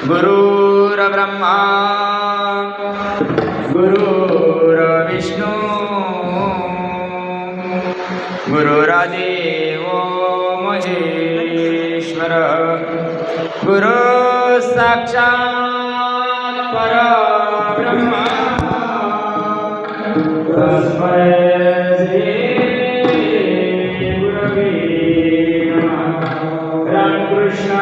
गुरुर्ब्रह्मा गुरुर्विष्णू गुरुरादेवो महेश्वर गुरु साक्षात् परब्रह्म तस्मै श्री गुरवे नमः. रामकृष्ण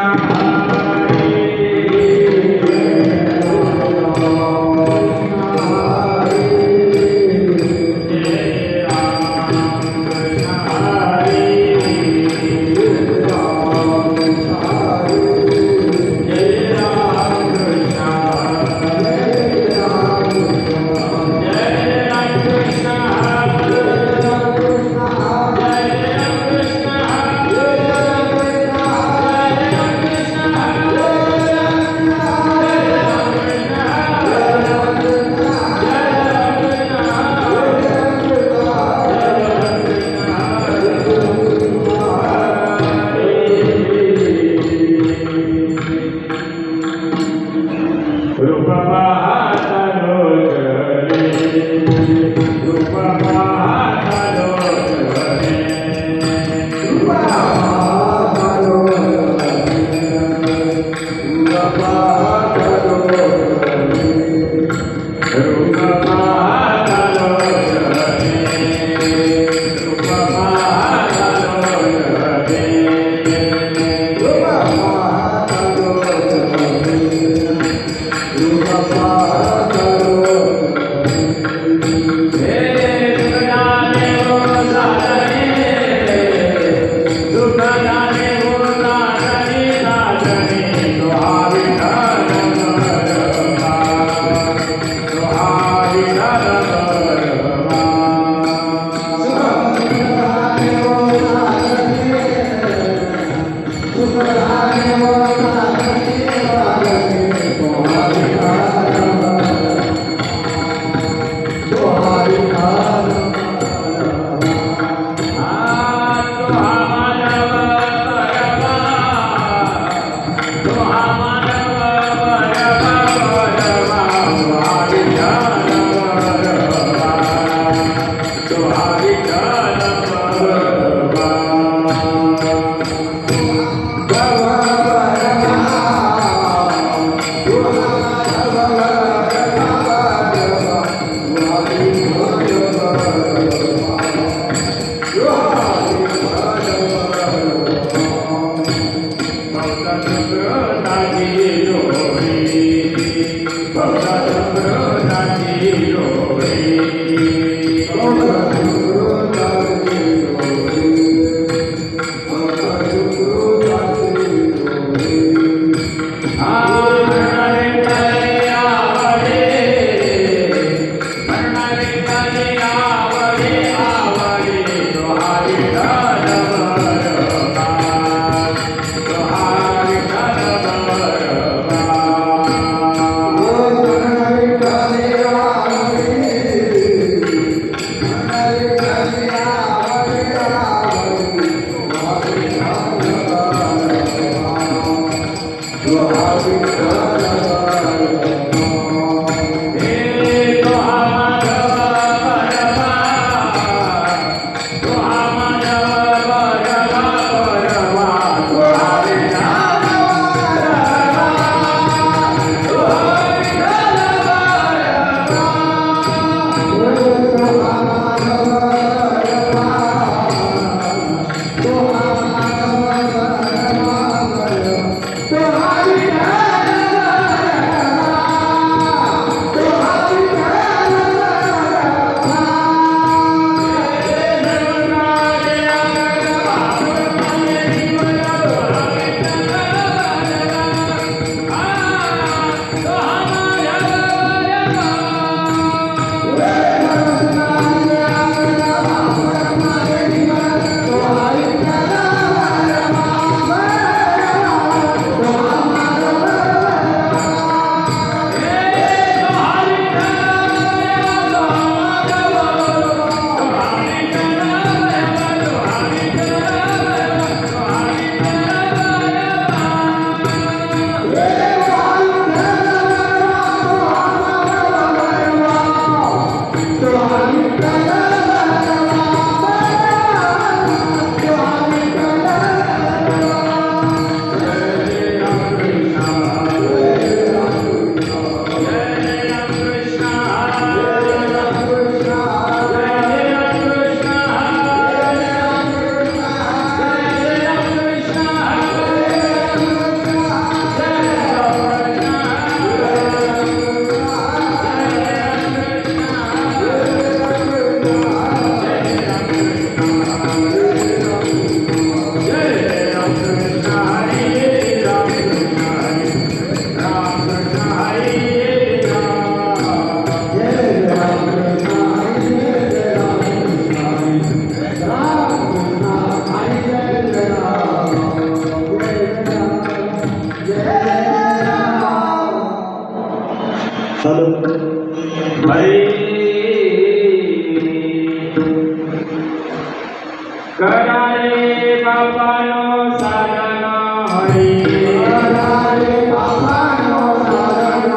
करारे बाबानो साधन हरी करारे बाबानो साधन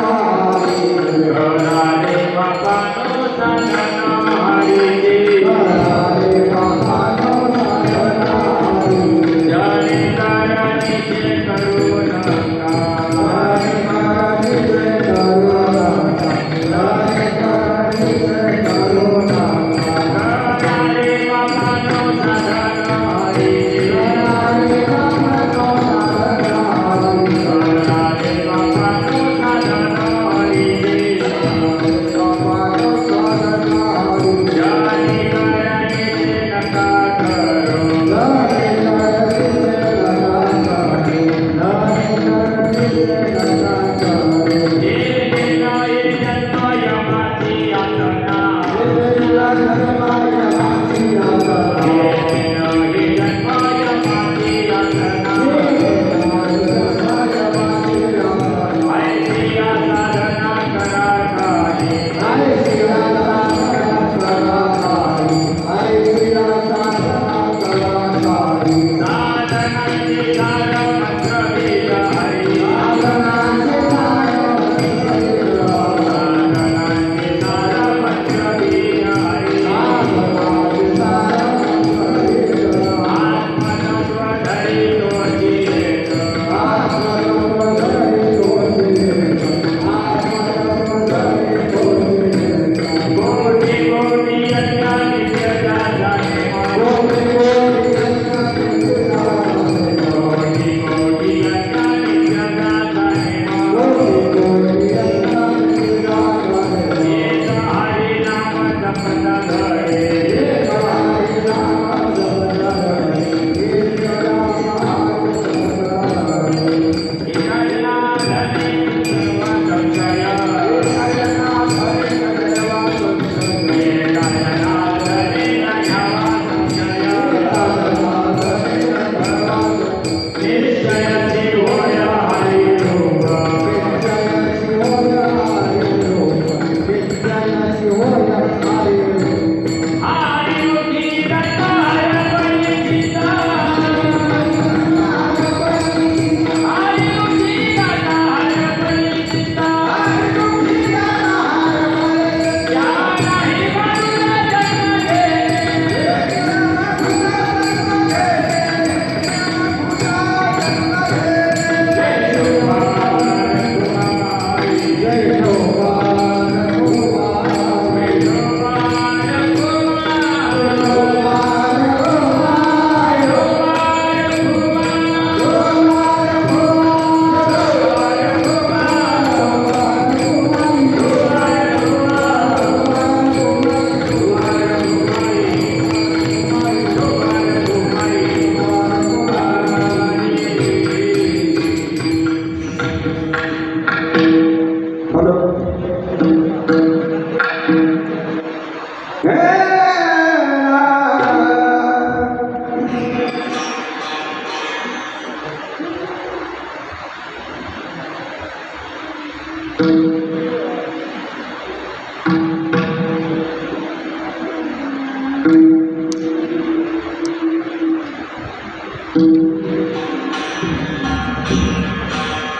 हरी करारे बाबानो साधन हरी करारे बाबानो साधन हरी जाने कारणी जे करुणा जाने कारणी जे करुणा जाने कारणी जे करुणा करारे बाबानो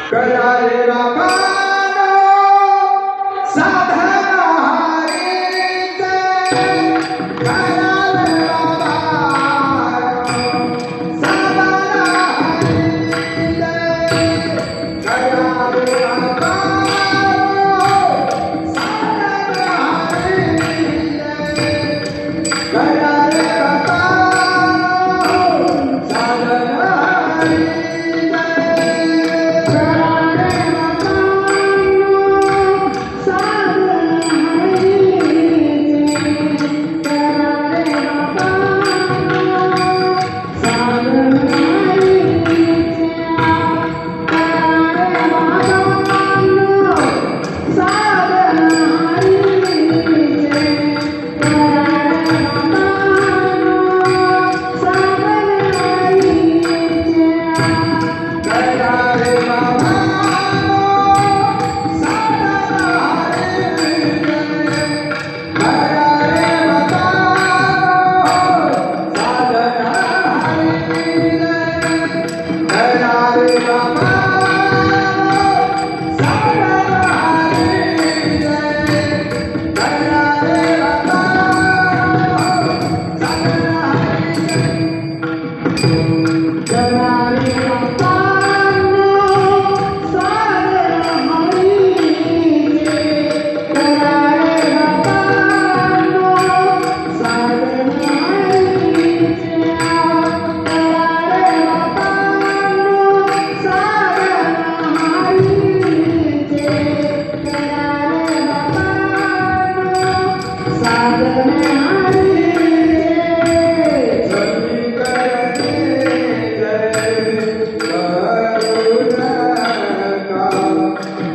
करारे बाबानो साधन हरीचे करारे बाबानो साधन हरीचे करारे बाबानो साधन हरीचे करारे बाबानो साधन हरीचे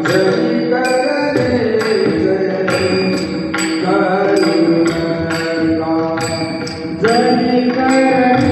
जरी करणे जरी करणे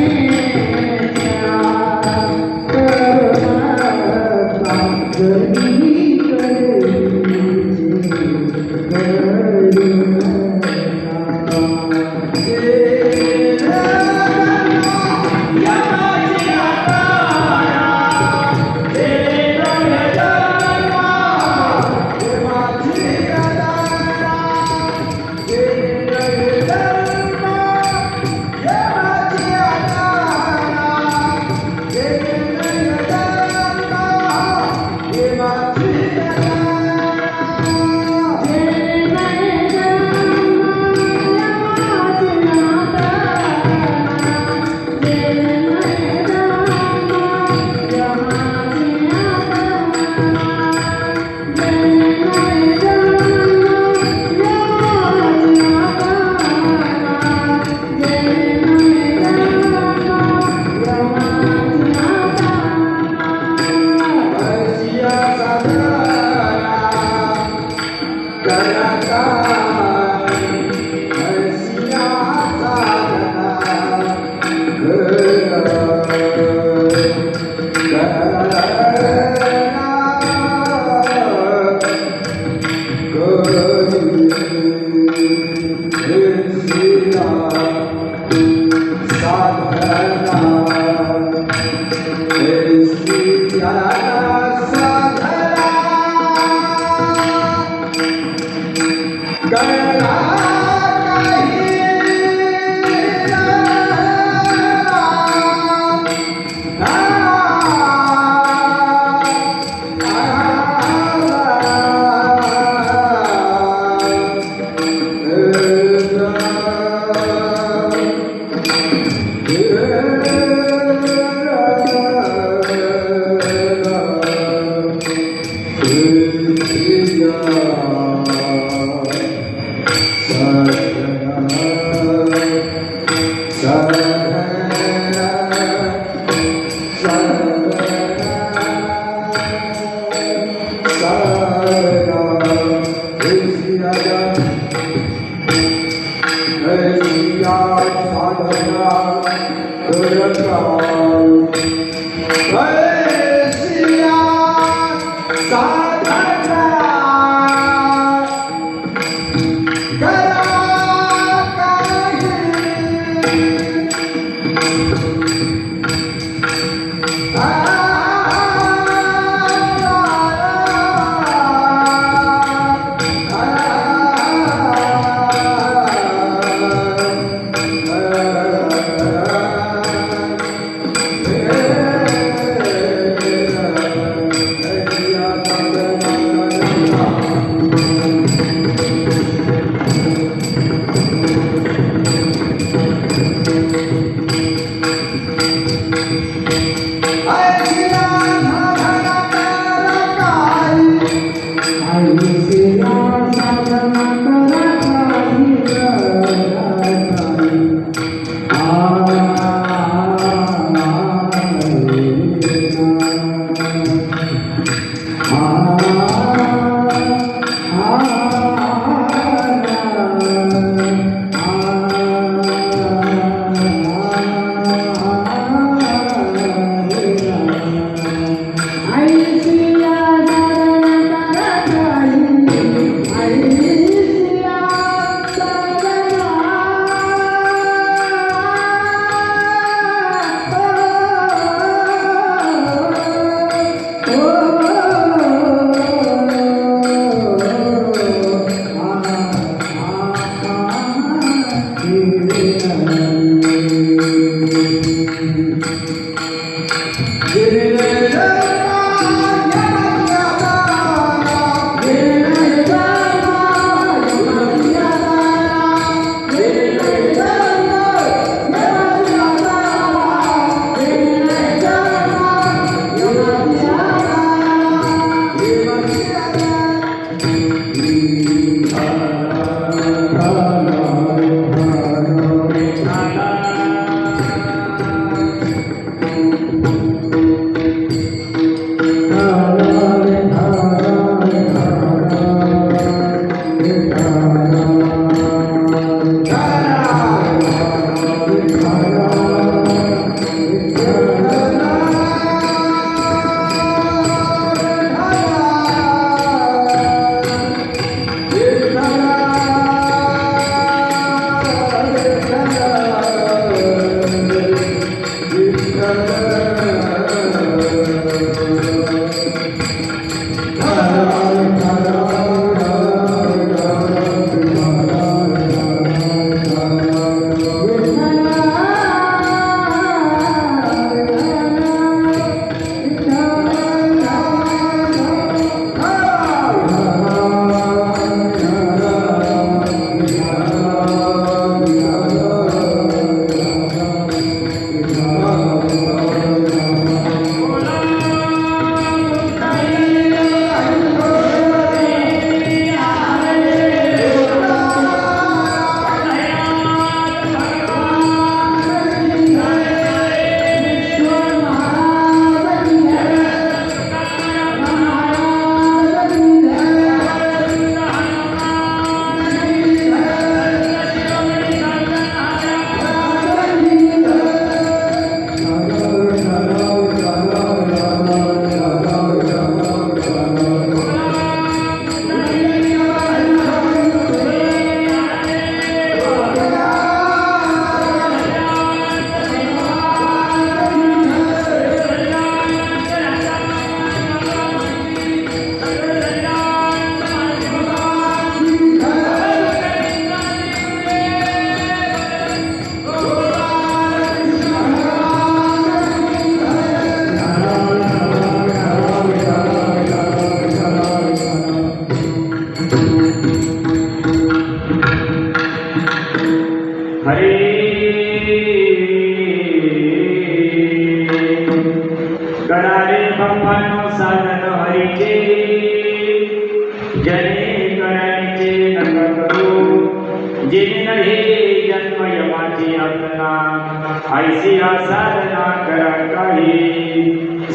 ऐसी साधना करा काही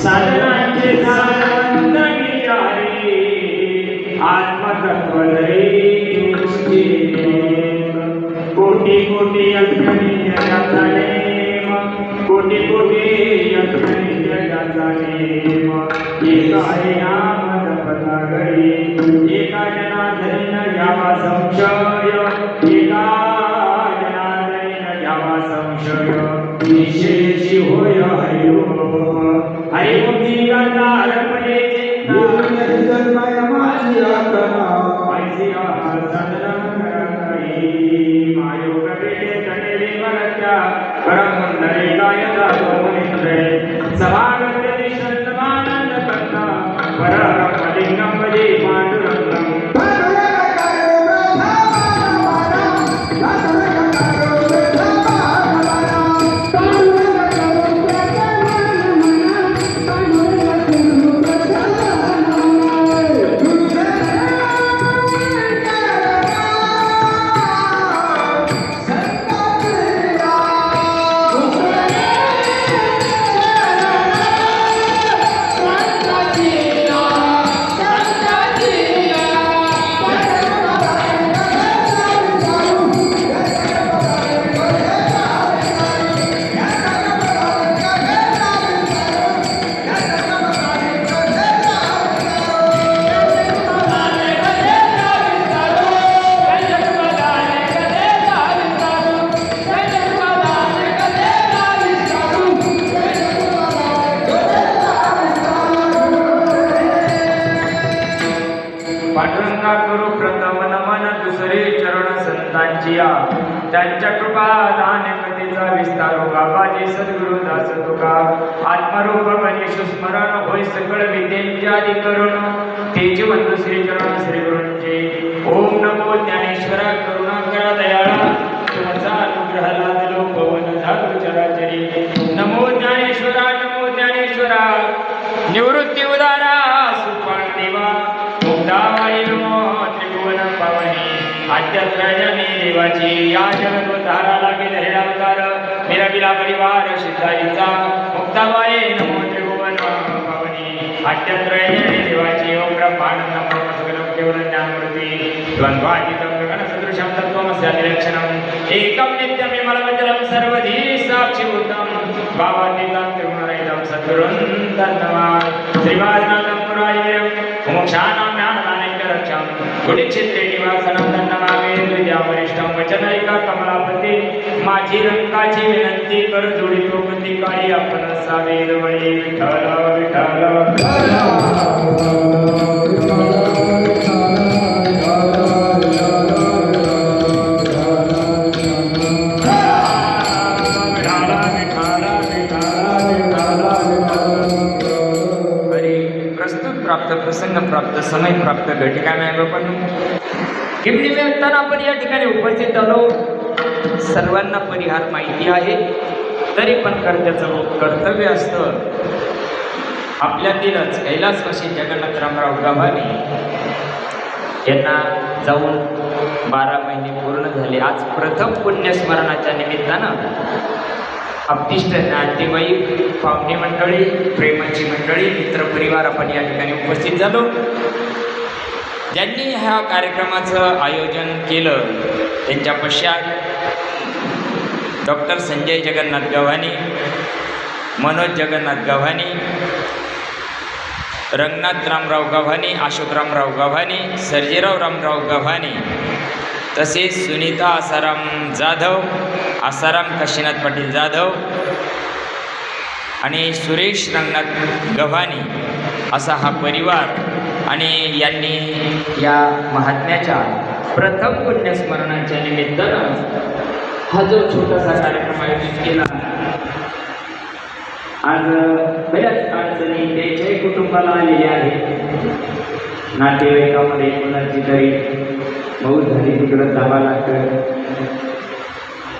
साधनांचे साधन विचारी आत्मतत्व धरी कोटी कोटी अग्नी जगाचा नेम कोटी कोटी अग्नी जगाचा नेम एका नाम जपता घरी एका जनार्दनी न घ्यावा संशय एका जनार्दनी न घ्यावा संशय निश्चयची होय हरिओम दिगाचा अर्पणे जन्माय माझी आत्मा ऐसी साधना मायोग बेटे तनेरी वरत्या परमंदरे गायता गोविंदे सभागते निशंतमानंद करता परमलिंगम वदे पांडुरंगम पांडुरंगा करू प्रथम नमन दुसरे चरण संतांची त्यांच्या कृपा दान कथेचा विस्तार बाबाजी सद्गुरु दास तुका आत्मरूप गणेश स्मरण होय सकळ विद्येचे आदि करुण तेज वंदू श्री चरण श्री गुरूंचे ओम नमो ज्ञानेश्वरा करुणा करा दयाळा तुमचा अनुग्रह लादलो पवन झालो चराचरी नमो ज्ञानेश्वरा निवृत्ती उदारा सुपान देवा मुक्ताबाई नमो त्रिभुवन पावनी आद्यत्रयनी देवाची या जगद्धारा लागेल हे अवतार मिरविला परिवार सिद्धाईचा मुक्ताबाई नमो त्रिभुवन पावनी आद्यत्रयनी देवाची ओम ब्रह्मानंद ब्रह्म सकलम केवल ज्ञानमूर्ती द्वंद्वातीतं गगनसदृशं तत्त्वमस्य निरीक्षणम् एकं नित्यं विमलमचलं सर्वधी साक्षिभूतं भावातीतं त्रिगुणरहितं सद्गुरुं धन्यवाद श्रीवादिनाथं पुरायं मोक्षाणां ज्ञानदानैक्यरक्षं गुडिक्षेत्रे निवासनं धन्यवादे तुझ्या वरिष्ठं वचनैका कमलापती माझी रंकाची विनंती कर जोडितो गती काळी आपण सावेरवळी विठ्ठल विठ्ठल प्राप्त प्रसंग प्राप्त समय प्राप्त घटिका नाही पण निमित्तानं आपण या ठिकाणी उपस्थित आलो सर्वांना परिहार माहिती आहे तरी पण कर्त्याचं कर्तव्य असतं आपल्यातीलच कैलासवासी जगन्नाथरामराव गव्हाणे यांना जाऊन 12 महिने पूर्ण झाले आज प्रथम पुण्यस्मरणाच्या निमित्तानं अप्तिष्ट नातेवाईक पाहुणे मंडळी प्रेमाची मंडळी मित्रपरिवार आपण या ठिकाणी उपस्थित झालो ज्यांनी ह्या कार्यक्रमाचं आयोजन केलं त्यांच्या पश्चात डॉक्टर संजय जगन्नाथ गव्हाणे मनोज जगन्नाथ गव्हाणे रंगनाथ रामराव गव्हाणे अशोक रामराव गव्हाणे सर्जेराव रामराव गव्हाणे तसेच सुनीता आसाराम जाधव आसाराम काशीनाथ पाटील जाधव आणि सुरेश रंगनाथ गव्हाणे असा हा परिवार आणि यांनी या महात्म्याच्या प्रथम पुण्यस्मरणाच्या निमित्तानं हा जो छोटासा कार्यक्रम आयोजित केला आज बऱ्याच अडचणी त्यांच्याही कुटुंबाला आलेली आहे नातेवाईकामध्ये कोणाची तरी बहुत झाली तिकडं जावं लागतं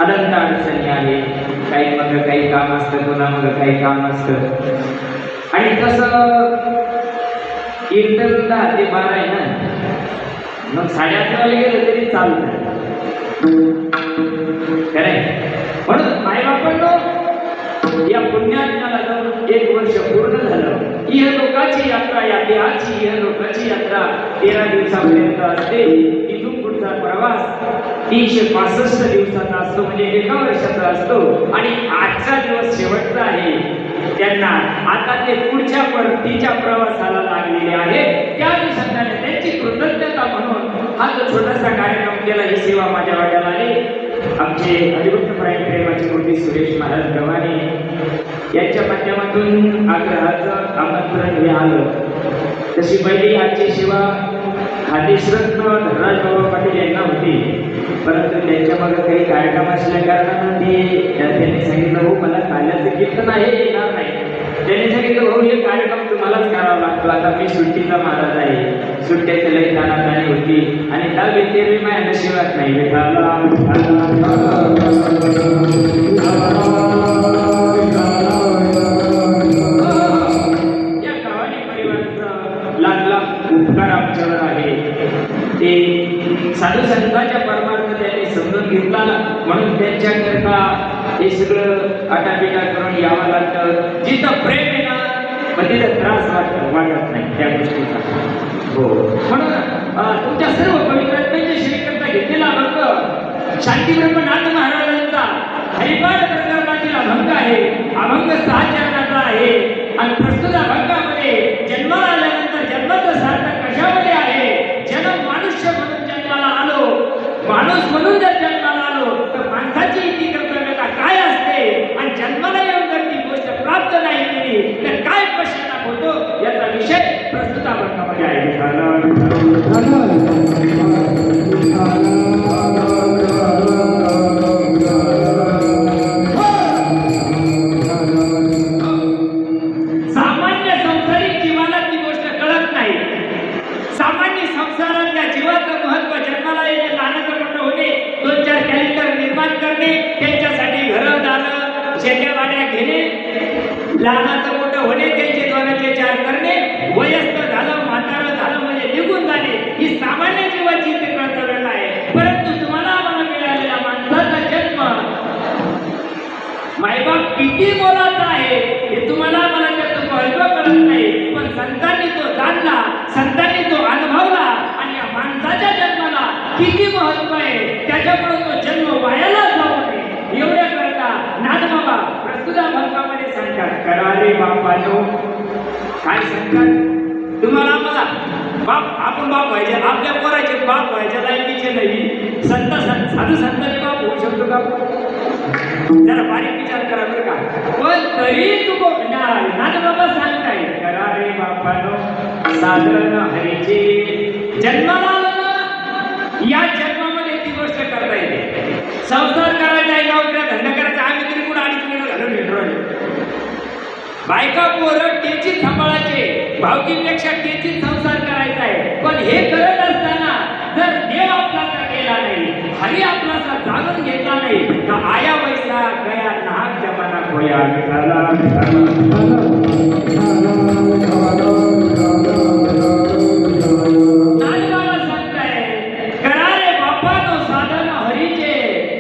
अनंत अडचणी आहे काही मग काही काम असतं कोणामध्ये काही काम असतं आणि तसं कीर्तन 10 ते 12 आहे ना मग 8:30 वाजले गेलं तरी चालतं खरं म्हणून मायबापांनो या पुण्यात्म्याला जाऊन 1 वर्ष पूर्ण झालं. इहलोकाची यात्रा, या देहाची इहलोकाची यात्रा 13 दिवसापर्यंत असते. इथून पुढचा प्रवास 365 दिवसाचा असतो, म्हणजे 1 वर्षाचा असतो. आणि आजचा दिवस शेवटचा आहे. त्यांना आता ते पुढच्या परतीच्या प्रवासाला लागलेले आहे. त्या दिवसाने त्यांची कृतज्ञता म्हणून हा जो छोटासा कार्यक्रम केला, ही सेवा माझ्या वाट्याला आली. आमचे हरिभक्त प्रेमाचे मूर्ती सुरेश महाराज गव्हाणे यांच्या माध्यमातून आग्रहाचं आमंत्रण हे आलं. तशी पहिली आजची सेवा खादेशरत्न धनराज बाबा पाटील यांना होती, परंतु त्यांच्या मागे काही कार्यक्रम असल्या कारणानं त्यांनी सांगितलं, हो मला काल्याचं कीर्तन आहे, येणार नाही. त्यांनी सांगितलं, हो हे कार्यक्रम तुम्हालाच करावा लागतो. आता मी सुट्टीचा महाराज आहे, सुट्ट्याच्या लई जाणारी होती आणि त्या व्यतिरिक्त माझ्या नशिबात नाही. या गावाने परिवाराचा लागला उपकार आमच्यावर आहे. ते साधू संतांच्या परमार्थ त्यांनी समजून घेतला, म्हणून त्यांच्याकरता हे सगळं आटापिटा करून यावं लागतं. जिथं प्रेम आहे ना, मग तिथं त्रास वाटत नाही त्या गोष्टीचा. हो, म्हणून तुमच्या सर्व पवित्रात्म्यांच्या सेवेकरता घेतलेला अभंग शांतीब्रह्मनाथ महाराजांचा हरिपाठ प्रकरणातील अभंग आहे. अभंग 6 चरणाचा आहे. आणि प्रस्तुत अभंगामध्ये जन्माला आल्यानंतर जन्माचं सार्थक कशामध्ये आहे? जन्म मनुष्य म्हणून जन्माला आलो, माणूस म्हणून जर जन्माला आलो तर माणसाची इतकी कर्तव्यता काय असते, आणि जन्माला येऊन जर ती गोष्ट प्राप्त नाही केली तर काय पश्चाताप होतो, याचा विषय प्रस्तुत अभंगामध्ये आहे. सामान्य संसारिक जीवाला ती गोष्ट कळत नाही. सामान्य संसारातल्या जीवाचं महत्व जन्माला येणे, लहानाचं मोठं होणे, 2-4 कॅलेंडर निर्माण करणे, त्यांच्यासाठी घरं दारं शेत्या घेणे, लहानाचं मोठं होणे, त्यांचे 2-4 करणे, वयस्क झालं म्हातारं झालं म्हणजे निघून जाणे, ही सामान्य जीवाची ती कर्तव्यता आहे. परंतु तुम्हाला आम्हाला मिळालेला माणसाचा जन्म मायबाप किती मोलाचा आहे हे तुम्हाला मला त्याचं महत्व कळत नाही. पण संतांनी तो जाणला, संतांनी तो अनुभवला, आणि या माणसाच्या जन्माला किती महत्व आहे, त्याच्यामुळे तो जन्म वायाला जाऊ नये एवढ्या करता नाथबाबा प्रस्तुत अभंगामध्ये सांगतात. करा रे बापानो, काय सांगतात तुम्हाला मला बाप, आपण बाप व्हायचे, आपल्या पोराचे बाप व्हायच्या लायकीचे नाही. साधू संतांचे बाप होऊ शकतो का? जरा बारीक विचार करा बरं का. पण तरी तू नाथबाबा सांगताय, करा रे बापानो साधन हरीचे. जन्माला आलं ना, या जन्मामध्ये ती गोष्ट करता येते. संसार करायचा आहे, नोकऱ्या धंदा करायचा, आम्ही तरी कुठं 2.5 महिने घालून येतो. बायका पोरं टेचीत सांभाळायचे, भावकीपेक्षा टेचीत संसार करायचा आहे. पण हे करत असताना जर देव आपलासा केला नाही, हरी आपलासा जाणून घेतला नाही, तर आया वैसा गया नाहक जमाना खोया. नाथबाबा सांगताय, करा रे बापानो साधन हरीचे.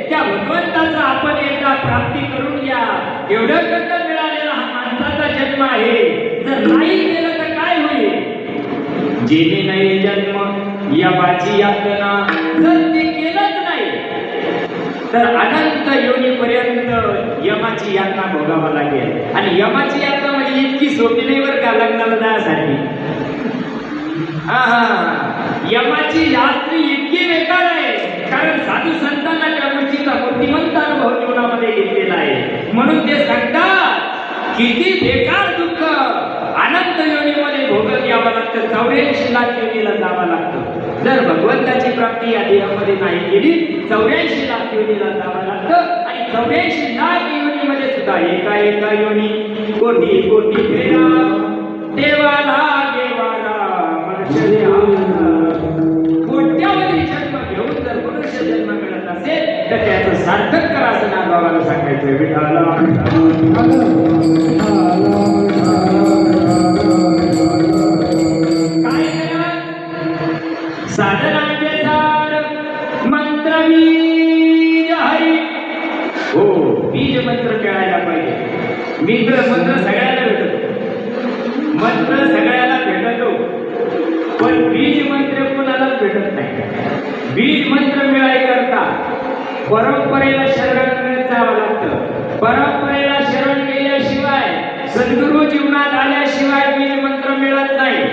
त्या भगवंताचा आपण एकदा प्राप्ती करून घ्या. एवढं कर्तव्य मिळालेला हा माणसाचा जन्म आहे. जर नाही केलं तर काय होईल? जेणे नाही जन्म यमाची यातना, जर ते केलंच नाही तर अनंत योनीपर्यंत यमाची यातना भोगावा लागेल. आणि यमाची यातना म्हणजे इतकी सोपी नाही बरं का लग्नाला जाण्यासाठी. यमाची यात्री इतकी बेकार आहे, कारण साधू संतांना त्या गोष्टीचा बुद्धिमंत अनुभव जीवनामध्ये घेतलेला आहे. म्हणून ते सांगतात, किती बेकार दुःख अनंत योनीमध्ये भोगत यावं लागतं, 84 लाख योनीला जावं लागतं. जर भगवंताची प्राप्ती या देहामध्ये नाही केली, 84 लाख योनीला जावं लागतं. आणि 84 लाख योनीमध्ये सुद्धा एका एका योनी कोटी कोटी फेरा देवाला देवाला मनुष्य कोट्यावधी जन्म घेऊन जर मनुष्य जन्म मिळत असेल तर त्याचं सार्थक करा असं नाथबाबाला सांगायचं. विठाला काय करा? साधनाचे सार मंत्र बीज हरी. हो, बीज मंत्र कळायला पाहिजे. मंत्र सगळ्याला भेटतो, मंत्र सगळ्याला भेटतो, पण बीज मंत्र कोणालाच भेटत नाही. बीज मंत्र मिळायकरता परंपरेला शरण जावं लागतं. परंपरेला शरण गेल्याशिवाय, सद्गुरू जीवनात आल्याशिवाय बीज मंत्र मिळत नाही.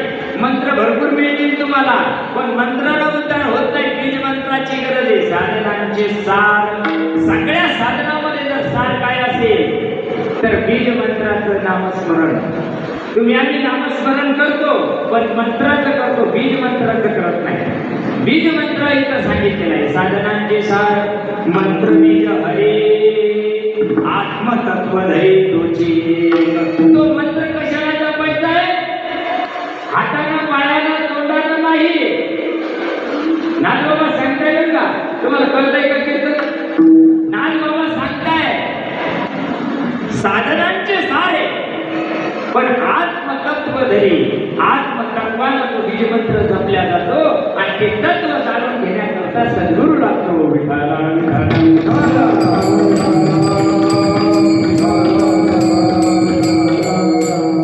मंत्र भरपूर मिळतील तुम्हाला, पण मंत्राला उद्धार होत नाही. बीज मंत्राची गरज आहे. साधनांचे सार, सगळ्या साधनामध्ये जर सार काय असेल तर बीज मंत्राचं नामस्मरण. तुम्ही आम्ही नामस्मरण करतो, पण मंत्राचं करतो, बीज मंत्राचं करत नाही. बीज मंत्र इथं सांगितलेलं आहे. साधनांचे सार मंत्र बीज हरे आत्मतत्व धरे तुझी. तो मंत्र कशाला जपायचा आहे? हातानं, पायानं, तोंडानं नाही. नाथबाबा सांगताय का? तुम्हाला कळतंय का कीर्तन? नाथबाबा सांगताय साधनांचे सारे, पण आत्मतत्व धरी, आत्मतत्वाला तो बीज मंत्र जपल्या जातो आणि ते तत्व जाणून घेण्याकरता सद्गुरू लागतो. विठाला विठाला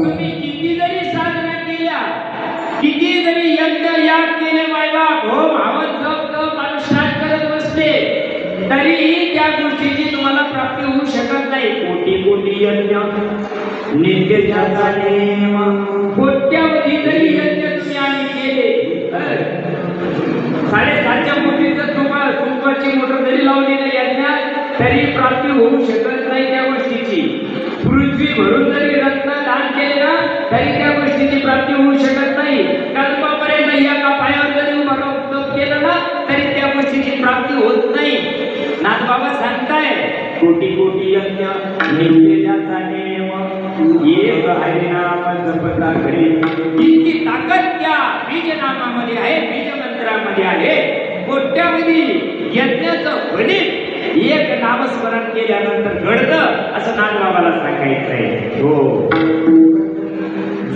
तुम्ही किती जरी साधना केल्या, किती जरी यज्ञ याग केले, मायबाप होम हवन जप तप अनुष्ठान करत बसले, तरीही त्या गोष्टीची तुम्हाला प्राप्ती होऊ शकत नाही. कोटी कोटी यज्ञ नित्य त्याचा नेम, कोट्यावधी जरी यज्ञ तुम्ही आम्ही केले, 7.5 कोटीचं तुपाची मोटर जरी लावली ना यज्ञात, तरी प्राप्ती होऊ शकत नाही त्या गोष्टीची. पृथ्वी भरून जरी रत्न दान केले ना, तरी त्या गोष्टीची प्राप्ती होऊ शकत नाही. कल्पापर्यंत एका पायावर जरी उभा राहून केलं ना, तरी त्या गोष्टीची प्राप्ती होत नाही. नाथबाबा सांगताय कोटी कोटी यज्ञ नित्य त्याचा नेम, एक हरिनाम जपता घरी. इतकी ताकद त्या बीज नामामध्ये आहे, बीज मंत्रामध्ये आहे. कोट्यावधी यज्ञाचं फलित एक नामस्मरण केल्यानंतर घडतं, असं नाथबाबाला सांगायचंय. हो,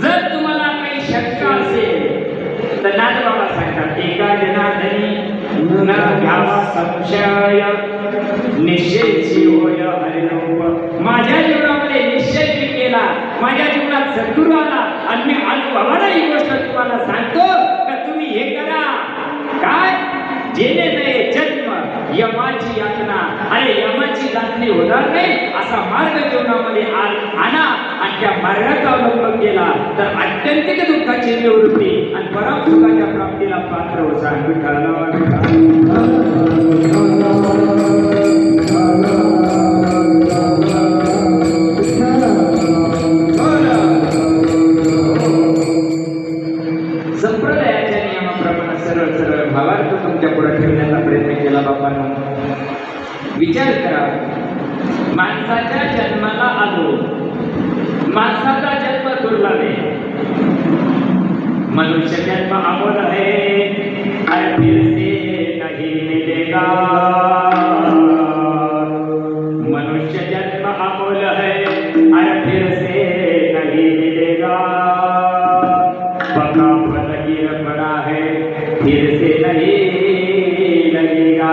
जर तुम्हाला काही शंका असेल तर नाथबाबा सांगतात एका जनार्दनी न घ्यावा संशय, निश्चयची होय हरिरूप. माझ्या जीवनामध्ये निश्चय मी केला, माझ्या जीवनात सद्गुरू आला आणि मी अनुभवाला ही गोष्ट तुम्हाला सांगतो का तुम्ही हे करा. काय? जेणे नये जन्म यमाची यातना. अरे यमाची यातनी होणार नाही असा मार्ग जीवनामध्ये आणा आणि त्या मार्गाचा अवलंब केला तर आत्यंतिक दुःखाची निवृत्ती आणि परम सुखाच्या प्राप्तीला पात्र होता. संप्रदायाच्या नियमाप्रमाणे सरळ सरळ भावार्थ तुमच्या पुढे ठेवण्याचा प्रयत्न केला. बापांनो, विचार करा, माणसाच्या जन्माला आलो, माणसाचा जन्म दुर्लभ आहे. मनुष्य जन्म अमोल है, और फिर से नहीं मिलेगा. मनुष्य जन्म अमोल है, और फिर से नहीं मिलेगा. पका फकीर बड़ा है, फिर से नहीं लगेगा.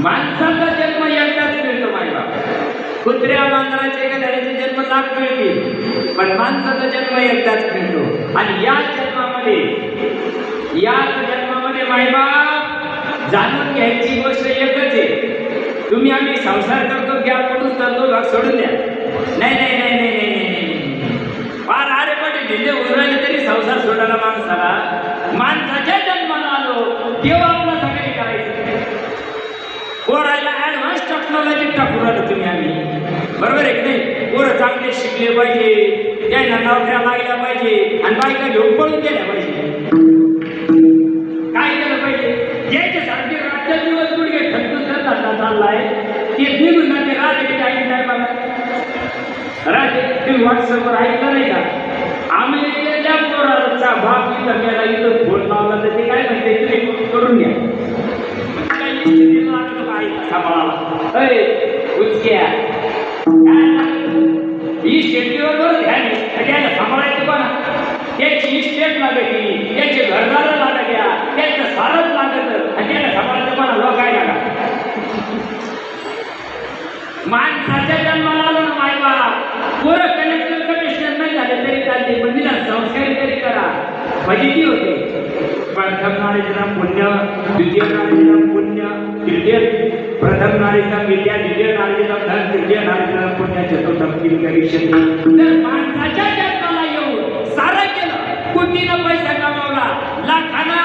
माणसाचा जन्म एकदाच मिळतो. माझ्या कुत्र्या मांजराचे गधाड्याचे जन्म लाख मिळतील, पण माणसाचा जन्म एकदाच मिळतो. आणि याच जन्मामध्ये मायबाप जाणून घ्यायची गोष्ट एकच आहे. तुम्ही आम्ही संसार करतो, गॅप पडून करतो, भाग सोडून द्या. नाही नाही नाही नाही नाही नाही नाही फार आरे पटे ढिल्ले उराले तरी संसार सोडायला माणसाला. माणसाच्या जन्माला आलो तेव्हा आपला सगळे करायचं. पोरायला ऍडव्हान्स टेक्नॉलॉजी टाकून राहिलो तुम्ही आम्ही. बरोबर आहे की नाही? पोरं चांगले शिकले पाहिजे, त्यांना नोकऱ्या लागल्या पाहिजे आणि बायका घेऊन पळून गेल्या पाहिजे. काय केलं पाहिजे? याच्यासारखे राज्यात दिवस गुडघे ठणकून धंदा चाललाय ते निघून ना ते राजे ऐकलं नाही मला. राजे तुम्ही व्हॉट्सअपवर ऐकलं नाही का? अमेरिकेच्या पोराचा बाप इथं गेला, इथं फोन लावला तर ते काय म्हणते तुम्ही करून घ्या. उचक्या ही शेतीवर बरं ध्यान त्याला सांभाळायचं पण त्याची इस्टेट लागती, त्याचे घरदार लागत्या, त्याचं सारच लागत आणि त्याला सांभाळायचं पण लोक काय लागा. माणसाच्या जन्माला आलो ना मायबाप पोरं कलेक्टर कमिशनर नाही झाले तरी चालते, पण तिला संस्कारी तरी करा. फजिती होते. प्रथम नारीचं पुण्य, द्वितीय नारीचं पुण्य, प्रथम नारीचं विद्या, द्वितीय नारीचं धन, तृतीय नारीचं पुण्य, चतुर्थम किंकरिष्यति. तर माणसाच्या जन्माला येऊन सारं केलं, कोटीनं पैसा कमावला, लाखाना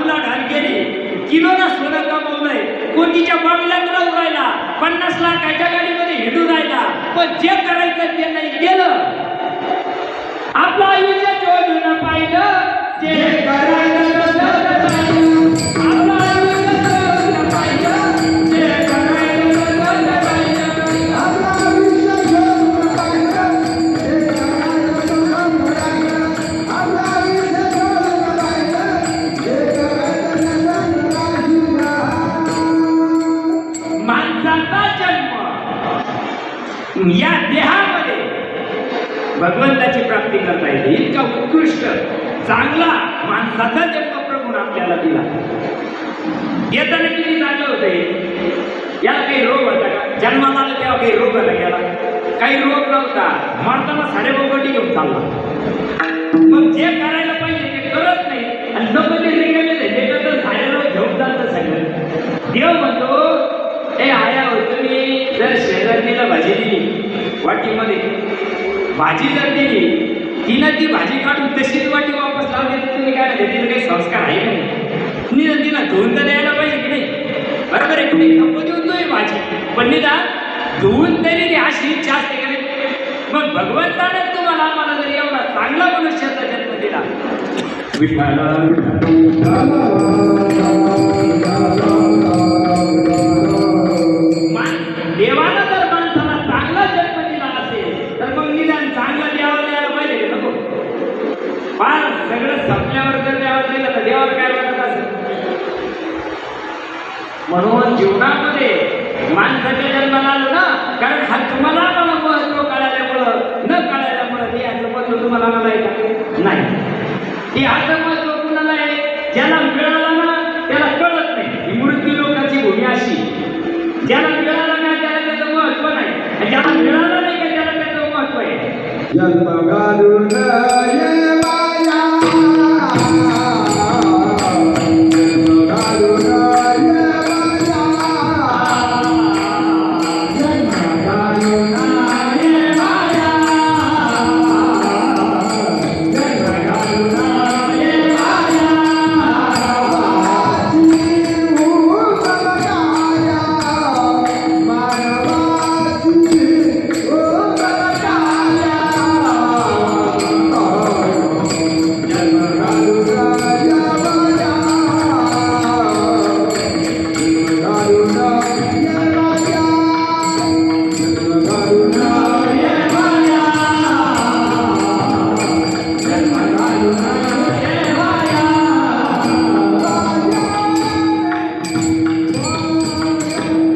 उलाढाल केली, किलोना सोनं कमवलंय, कोटीच्या बंगल्यात राहून राहिला, 50 लाखाच्या गाडीमध्ये हिंडून राहिला, पण जे करायचं ते नाही केलं. आपलं आयुष्य शोधून पाहिलं ते करायचं आपलं आयुष्य शोधून पाहिलं ते करायचं आपलं आयुष्य शोधून पाहिलं ते करायचं आपलं आयुष्य शोधून पाहिलं ते करायचं. माणसाचा जन्म या देहामध्ये भगवंताची प्राप्ती करता येते. इतका उत्कृष्ट चांगला माणसाचा जन्म प्रभून आपल्याला दिला. येताना किती चांगलं होतं. याला काही रोग होता का? जन्माला आलं तेव्हा काही रोग होता याला? काही रोग नव्हता. मरताना साडे बोगटी घेऊन चालला. मग जे करायला पाहिजे ते करत नाही आणि नको ते रिकामे त्याच्यात साडे रोग घेऊन जातं सगळं. देव म्हणतो हे आया होतो मी जर शेजारणीला भाजी दिली, वाटीमध्ये भाजी जर दिली, तिनं ती भाजी काढून तशीच वाटी वापस लावली तर तुम्ही काय म्हणते तिला काही संस्कार आहे का नाही? निदान तिला धुवून तर द्यायला पाहिजे की नाही? बरोबर आहे की नाही? नको देऊन तो भाजी, पण निदान धुवून तरी ती अशी इच्छा असते का नाही? मग भगवंताने तुम्हाला आम्हाला जर एवढा चांगला मनुष्याचा जन्म दिला, देवाला जर माणसाला चांगला जन्म दिला असेल तर मग निदान चांगला देवाला द्यायला पाहिजे का नको? फार सगळं संपल्यावर जर देवाला दिलं तर देवाला काय वाटत असेल? म्हणून जीवनामध्ये माणसाच्या जन्माला आलो ना, कारण हा तुम्हाला मला महत्व कळाल्यामुळं न कळाल्यामुळं ते याचं महत्व तुम्हाला मला आहे नाही. हे याचं महत्व कुणाला आहे? ज्याला मिळाला ना त्याला कळत नाही. ही मृत्यू लोकांची भूमी अशी, ज्याला मिळाला नाही त्याला त्याचं महत्व नाही, आणि ज्याला मिळाला नाही का त्याला त्याचं महत्व आहे. जन्म घालून ये माया, जन्म घालून ये माया, जन्म घालून ये माया, जन्म घालून ये माया, वाची उतरकाया, मानवाची उतरकाया, जन्म घालून ये माया, जन्म घालून ये माया, जन्म घालून ये माया, जन्म घालून ये माया.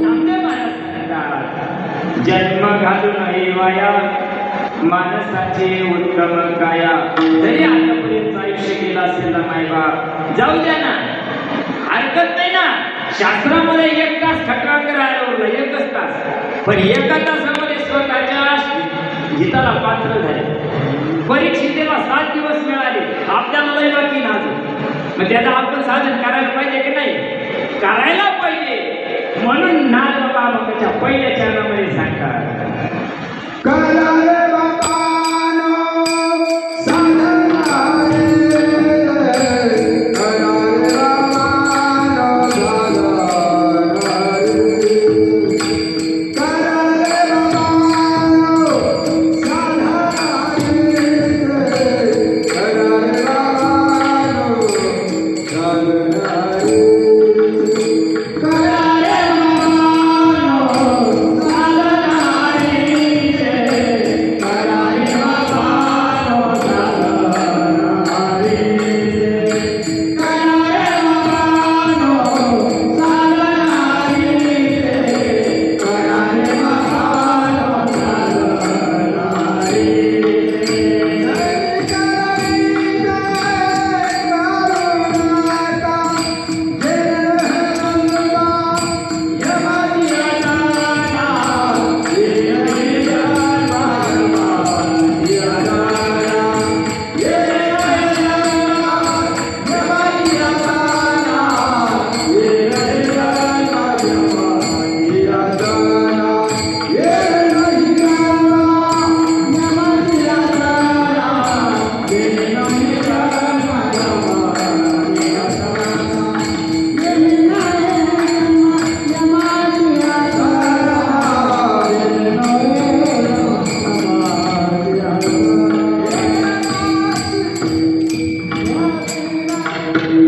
नामदेव महाराज सांगतात, जन्म घालून वाया माणसाचे उत्तम काया. जरी आतापर्यंत आयुष्य केलं असेल ना मायबाप, जाऊ द्या ना, हरकत नाही ना. शास्त्रामध्ये 1 तास खटरांग राहिला, 1च तास, पण 1 तासामध्ये स्वतःच्या हिताला पात्र झाले. परीक्षितेला 7 दिवस मिळाले, आपल्याला लय बाकी ना अजून. मग त्याला आपण साधन करायला पाहिजे की नाही? करायला पाहिजे. म्हणून नाथ बाबा त्याच्या पहिल्या चरणामध्ये सांगतात, करा रे बापानो साधना रे करा रे बापानो साधना रे करा रे बापानो साधना रे करा रे बापानो साधना रे करा रे बापानो साधना रे करा रे बापानो साधना रे करा रे बापानो साधना रे करा रे बापानो साधना रे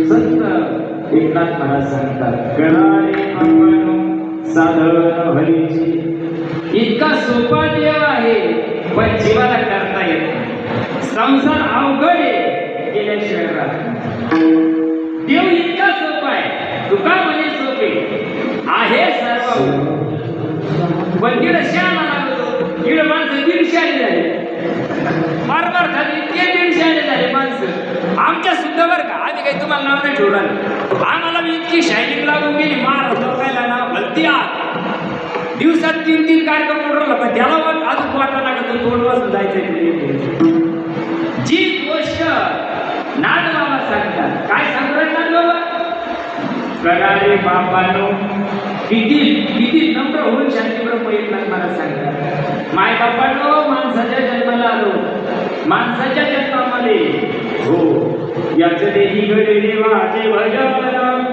संत एकनाथ महाराज सांगतात गणारे आपण साधन हरीची. इतका सोपा देव आहे पण जीवाला करता येत नाही. संसार अवघड आहे केल्याशिवाय राहत नाही. देव इतका सोपा आहे तुका म्हणे सोपे आहे सर्व पण तिला श्याम लागतो. तिला माणसं 150 आली झाली मार खाली इतके 150 आले झाले माणसं आमच्या सुद्धा बरं का. आम्ही काही तुम्हाला नाव नाही ठेवणार. आम्हाला मी इतकी शायनिंग लागून गेली मार लोकायला ना भलती आत दिवसात 3-3 कार्यक्रम उडवला पण त्याला अजून वाटा लागत तोंड वाजून जायचं. जी गोष्ट नाथ बाबा सांगतात काय सांगतात नाथ बाबा करा रे बापानो. किती किती नम्र होऊन शांतीब्रह्म एकनाथ मला सांगतात माय बापानो माणसाच्या जन्माला आलो माणसाच्या जन्मामध्ये हो याच देही घडे देवाचे भजन.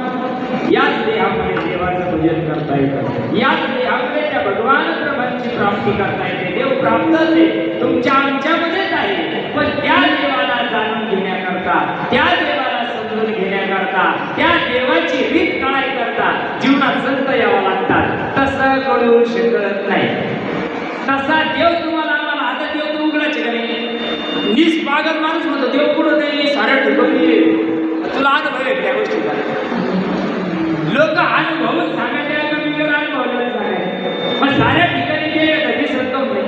याच देहामध्ये देवाचं भजन करता येतं. याच देहामध्ये त्या भगवान प्रभूंची प्राप्ती करता येते. देव प्राप्तच आहे तुमच्या आमच्यामध्येच आहे पण त्या देवाला जाणून घेण्याकरता त्या देवाला समजून घेण्याकरता त्या देवाची रीत कळायकरता जीवनात संत यावं लागतात. तसं करू शकत नाही. तसा देव तुम्हाला आम्हाला आता देव तर उघडायचे का नाही. निष्पागल माणूस म्हणतो देव कुठं नाही साऱ्या ठिकाणी तुला अनुभव आहे त्या गोष्टीचा. लोक अनुभवून सांगायचे का मी अनुभवलेलं सांगायचे पण साऱ्या ठिकाणी ते कधी संतम नाही.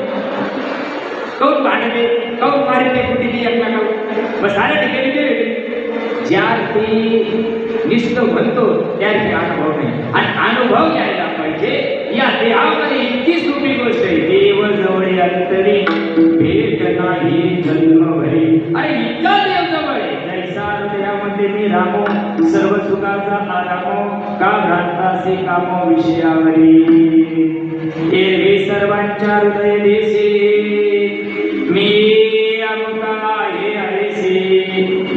कौन भांडणे कौन मारणे कुठे ती एकला कौन मग साऱ्या ठिकाणी ते ज्या ते निष्ठ म्हणतो त्या अनुभव नाही. आणि अनुभव घ्यायला पाहिजे. या देहामध्ये इतकी सोपी गोष्ट आहे देव जवळ अंतरी भेट नाही जन्मभरी. अरे इतका देव जवळ आहे जैसा हृदयामध्ये मी रामो सर्व सुखाचा आरामो का भ्रांतासे कामो विषयावरी. एरवी सर्वांच्या हृदय देशी मी अमुका हे हरेसी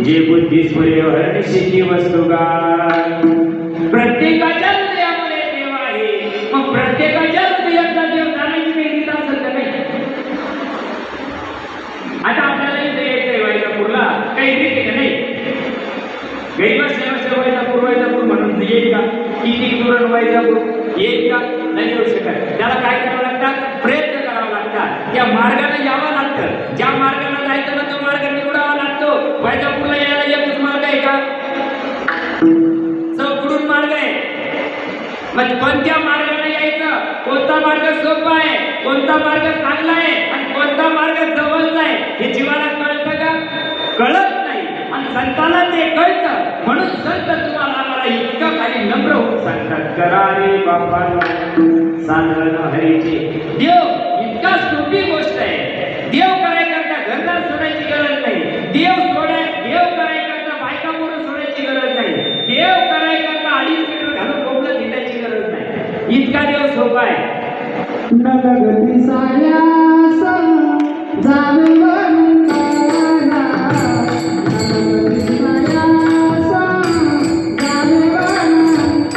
जे बुद्धीस्वरे हरणिशी वस्तू गाय. प्रत्येकाच्या हृदयामध्ये देव आहे मग प्रत्येकाच्या हृदयातला देव जाण्याची वेगळी असेल का नाही. आता आपल्याला इथे यायचंय वैजापूरला काही रीत का नाही. गैर बसल्या वैजापूर म्हणून येईल का. किती दूर वैजापूर येईल का नाही येऊ शकत. त्याला काय करावं लागतात प्रयत्न करावा लागतात. त्या मार्गाने यावं लागतं. ज्या मार्गाने जायचं ना तो मार्ग निवडावा लागतो. वैजापूरला यायला एकच मार्ग आहे का चौकडून मार्ग आहे. मग कोणत्या मार्गाने यायचं कोणता मार्ग सोपा आहे कोणता मार्ग चांगला आहे आणि कोणता मार्ग जवळचा आहे हे जीवाला कळतं का कळत नाही. आणि संतांना ते कळतं म्हणून संत तुम्हाला आम्हाला इतकं काही नम्र होऊन सांगतात करा रे बापानो साधन हरीचे. देव इतका सोपी गोष्ट आहे. देव करायकरता घरदार सोडायची गरज नाही. देव करायकरता बायका मोडून सोडायची गरज नाही. देव करायकरता 2.5 मीटर घालून कोपलं घेण्याची गरज नाही. इतका देव सोपा आहे. नगती साया जावे वंदना गणपती मायाचा जावे वंदना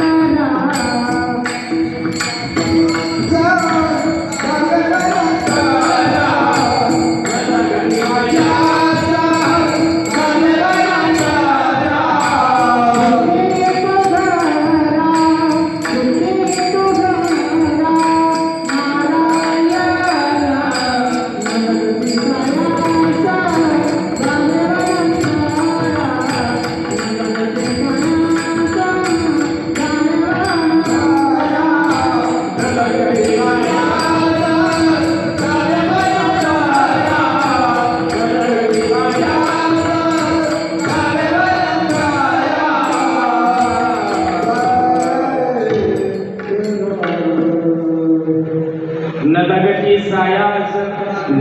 नदगती सायास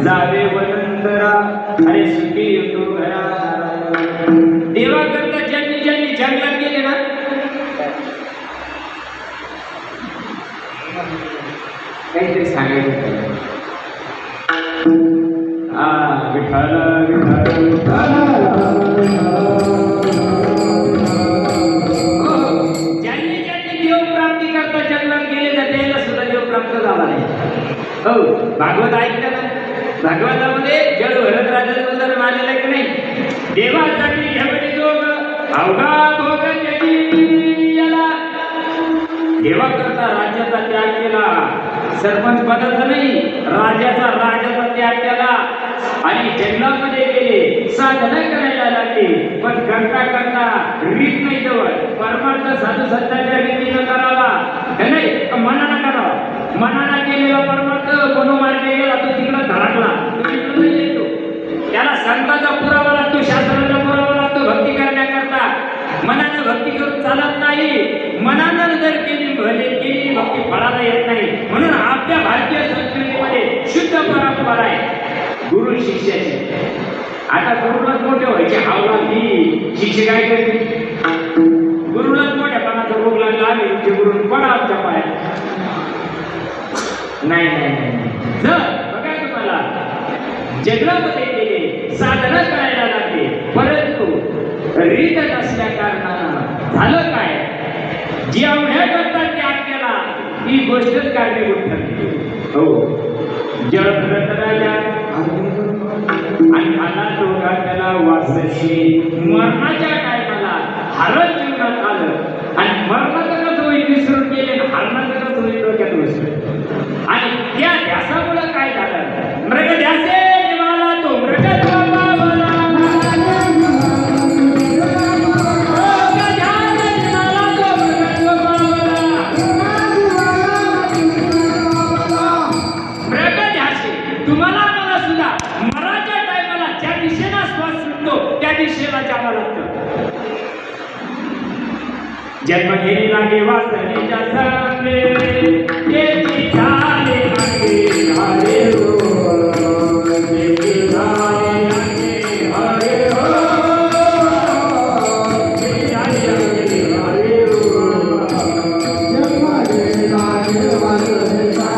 जावे वनंतरा अरे सुखी येतो घरा देवा करता ज्यांनी ज्यांनी जंगलात गेले ना काहीतरी सांगायचं विठ्ठल विठ्ठल ज्यांनी ज्यांनी देव प्राप्ती करता जंगलात गेले ना त्याला सुद्धा देव प्राप्त झाला नाही हो भागवत ऐकलं ना भागवतामध्ये जळ भरत राजाचं उदाहरण आलेलं की नाही देवासाठी घ्यावे जोग अवघा भोग याला देवा करता राज्याचा त्याग केला सरपंच पदाचा नाही राजाचा त्याग केला आणि जंगलामध्ये गेले साधना करायला लागले पण करता करता रीत नाही जवळ परमार्थ साधू संतांच्या रीतीनं करावा नाही मनानं करावा मनानं केलेला परमार्थ मनोमार्गे गेला तो तिकडं धडकला तो तिकडं नाही येतो त्याला संतांचा पुरावा लागतो शास्त्राचा पुरावा लागतो भक्ती करण्याकरता मनानं भक्ती करून चालत नाही मनानं जर केली भक्ती फळाला येत नाही म्हणून आपल्या भारतीय संस्कृतीमध्ये शुद्ध परंपरा आहे गुरु शिष्याची आता गुरुलाच मोठे व्हायचे हावला ही शिक्षक काय करते गुरुलाच मोठ्यापणाचा रोग लागला आम्ही तुमचे गुरु पडा आमच्या पायात नाही जर बघा तुम्हाला जंगलामध्ये गेले साधना करायला लागले परंतु रीत नसल्या कारणानं झालं काय जेवढ्या करता त्याग केला ही गोष्टच कारणीभूत ठरली हो जळभरत राजा आणि आला दोघा त्याला वासशी मरणाच्या टायमाला हरण जीवनात आलं आणि मरणाचं कसं होईल विसरून गेले हरणाचं कसं होईल डोक्यात विसरून आणि त्या ध्यासामुळं काय झालं मृग ध्यासे निवाला तो मृग तुम्हाला मला सुद्धा मराच्या टायमाला ज्या दिशेला श्वास सुटतो त्या दिशेला जावं लागतं जन्म घेणे लागे वासनेच्या संगे त्याची झाले मागे हरे हो त्याची झाले मागे हरे हो त्याची झाले मागे हरे हो जन्म घेणे लागे वासनेच्या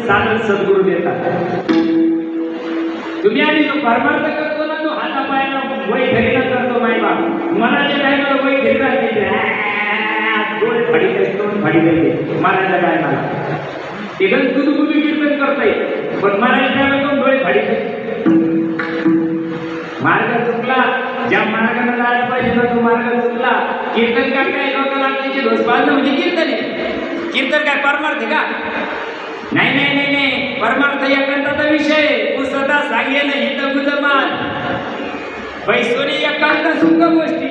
साधन सद्गुरू देतात तुम्ही आधी जो परमार्थ करतो ना तो हातापायाला वय घरीला करतो माय बाप मनाच्या टायमाला वय घरी राहते डोळे फाडी करते मारायच्या टायमाला एकदम कुदुकुदू कीर्तन करताय पण मारायच्या टायमाला दोन डोळे फाडी मार्ग चुकला ज्या मार्गाने जायला पाहिजे ना तो मार्ग चुकला कीर्तन काय लोकांना आपल्याची ढोस बांधणं म्हणजे कीर्तन आहे कीर्तन काय परमार्थ आहे का नाही परमार्थ एकांताचा विषय पुस्तकात सांगेल हित गुजमान पैसोनी एकांत सुख गोष्टी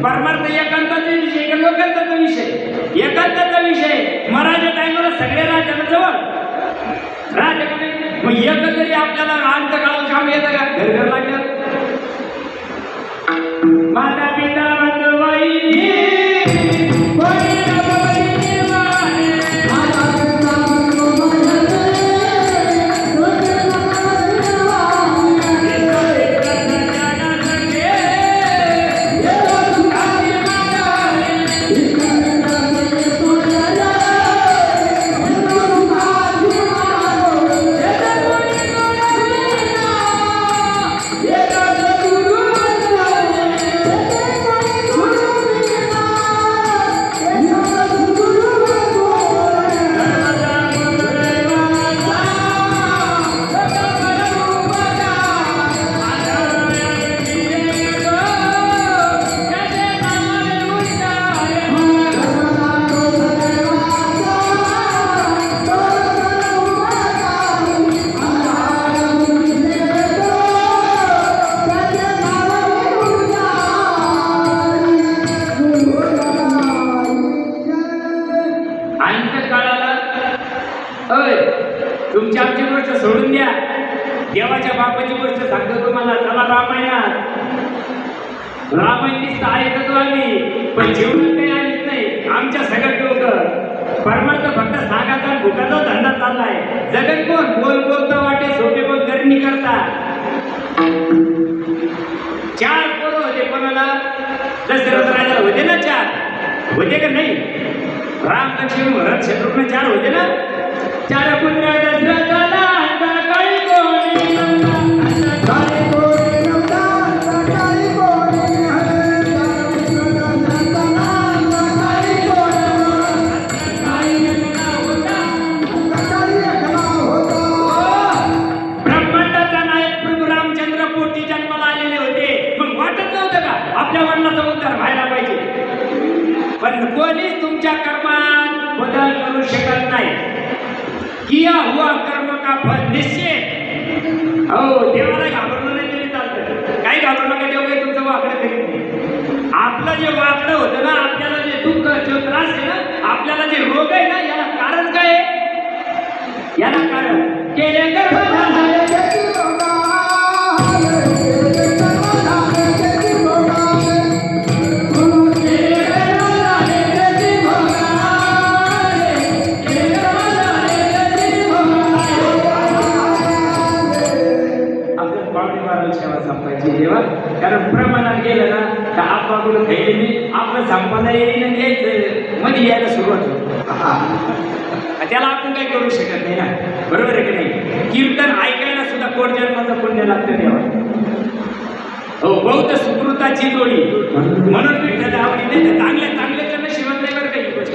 परमार्थ एकांताचा विषय का लोकांताचा विषय एकांताचा विषय मराठा टायमाला सगळे राजाला जवळ राजाकडे मग एक तरी आपल्याला अंत काळात काम येतं का घर लागलं माता पिता बंधू वहिनी रामायण नुसतं ऐकतो आम्ही, पण जीवनात काही आलीच नाही. आमच्या सगळ्यात लोक परमार्थ फक्त सांगायचा आणि भुकाचा धंदा चाललाय. जगत कोण बोल बोलता वाटे सोपे बोल करणी करता. 4 पोरं होते कोणाला? दशरथ राजा होते ना 4 होते का नाही? राम लक्ष्मण भरत शत्रुघ्न 4 होते ना. 4 पुत्र दशरथाला अंतकाळी कोणी काळी कोणी नव्हता, काळी कोणी हरे, काळी होता. ब्रह्मांडाचा नायक प्रभू रामचंद्र पोटी जन्माला आलेले होते. मग वाटत नव्हतं का आपल्या वडिलांचा उद्धार व्हायला पाहिजे? पण कोणीच तुमच्या कर्मात बदल करू शकत नाही. किया हुआ कर्म का फल निश्चित. हो, देवाला घाबरलं नाही तरी चालतं. काही घाबरू नका, देव काही तुमचं वाकडं करीत नाही. आपलं जे वाकडं होतं ना, आपल्याला जे दुःख जो त्रास आहे ना, आपल्याला जे रोग आहे ना, याला कारण काय आहे? याला कारण केले गर्भधारण. देवा, कारण प्रमाणात गेलं ना तर आपलं खायला मी आपलं संपादन येईन घ्यायचं मध्ये यायला सुरुवात होतो. त्याला आपण काही करू शकत नाही ना, बरोबर आहे की नाही? कीर्तन ऐकायला सुद्धा कोट जन्माचं पुण्य लागतं देवा. हो, बौद्ध सुकृताची जोडी म्हणून विठ्ठल आवडीने चांगल्याच्या नशिबात नाही बरं काही गोष्ट.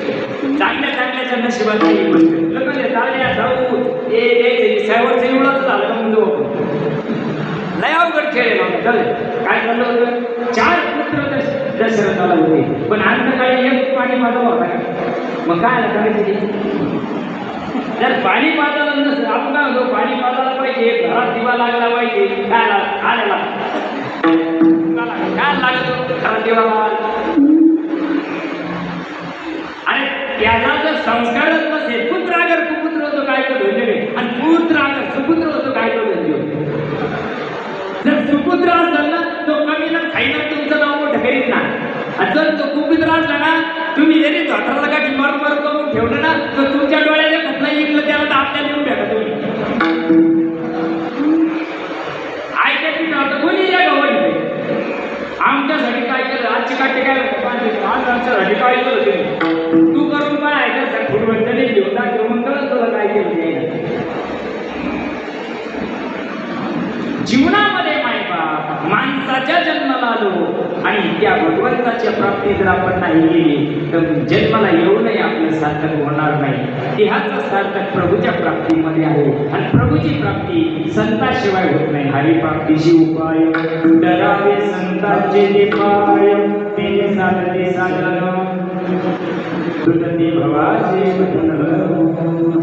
चांगल्याच्या नशिबात नाही गोष्ट. लग्न चालल्या जाऊ हे द्यायचं सायवरचं एवढंच झालं का म्हणजे लय अवघड खेळ काय झालं होतं? 4 पुत्र दशरथाला होते, पण अंतकाळी एक पाणी पाजावा होता. मग काय करायचं? जर पाणी पाजायला नसतं, आपण काय होतो? पाणी पाजायला पाहिजे, घरात दिवा लागला पाहिजे. काय आलेला काय लागत होतं घरात दिवा लावायला? आणि त्याला जर संस्कारच नसेल, पुत्र अगर कुपुत्र होतो काय तो धन्य, आणि पुत्र अगर सुपुत्र होतो काय तो धन्य होतो. जर सुपुत्र असेल ना, तो कमी ना खाईना तुमचं नाव मोठं करीत ना. आणि जर तो कुपुत्र असला ना, तुम्ही जरी धोत्राला गाठी मर करून ठेवलं ना, तर तुमच्या डोळ्याला कुठला ऐकलं त्याला तर आपल्याला येऊन भेटा. तुम्ही ऐकायची नव्हतं कोणी या गवळी. आमच्यासाठी काय केलं? आजची काटे काय आज आमच्यासाठी काय केलं तुम्ही? तू करून काय ऐकायचं? फुटबॉल घेऊन कळत तुला काय केलं? जीवनामध्ये मायबाप माणसाच्या जन्माला आलो आणि त्या भगवंताच्या प्राप्ती जर आपण नाही केली तर जन्माला येऊनही आपलं सार्थक होणार नाही. देहाचं सार्थक प्रभूच्या प्राप्तीमध्ये आहे, आणि प्रभूची प्राप्ती संताशिवाय होत नाही. हरिप्राप्तीशी उपाय डरावे संतांचे निपाय, ते साधने साधन दुर्गती भवाचे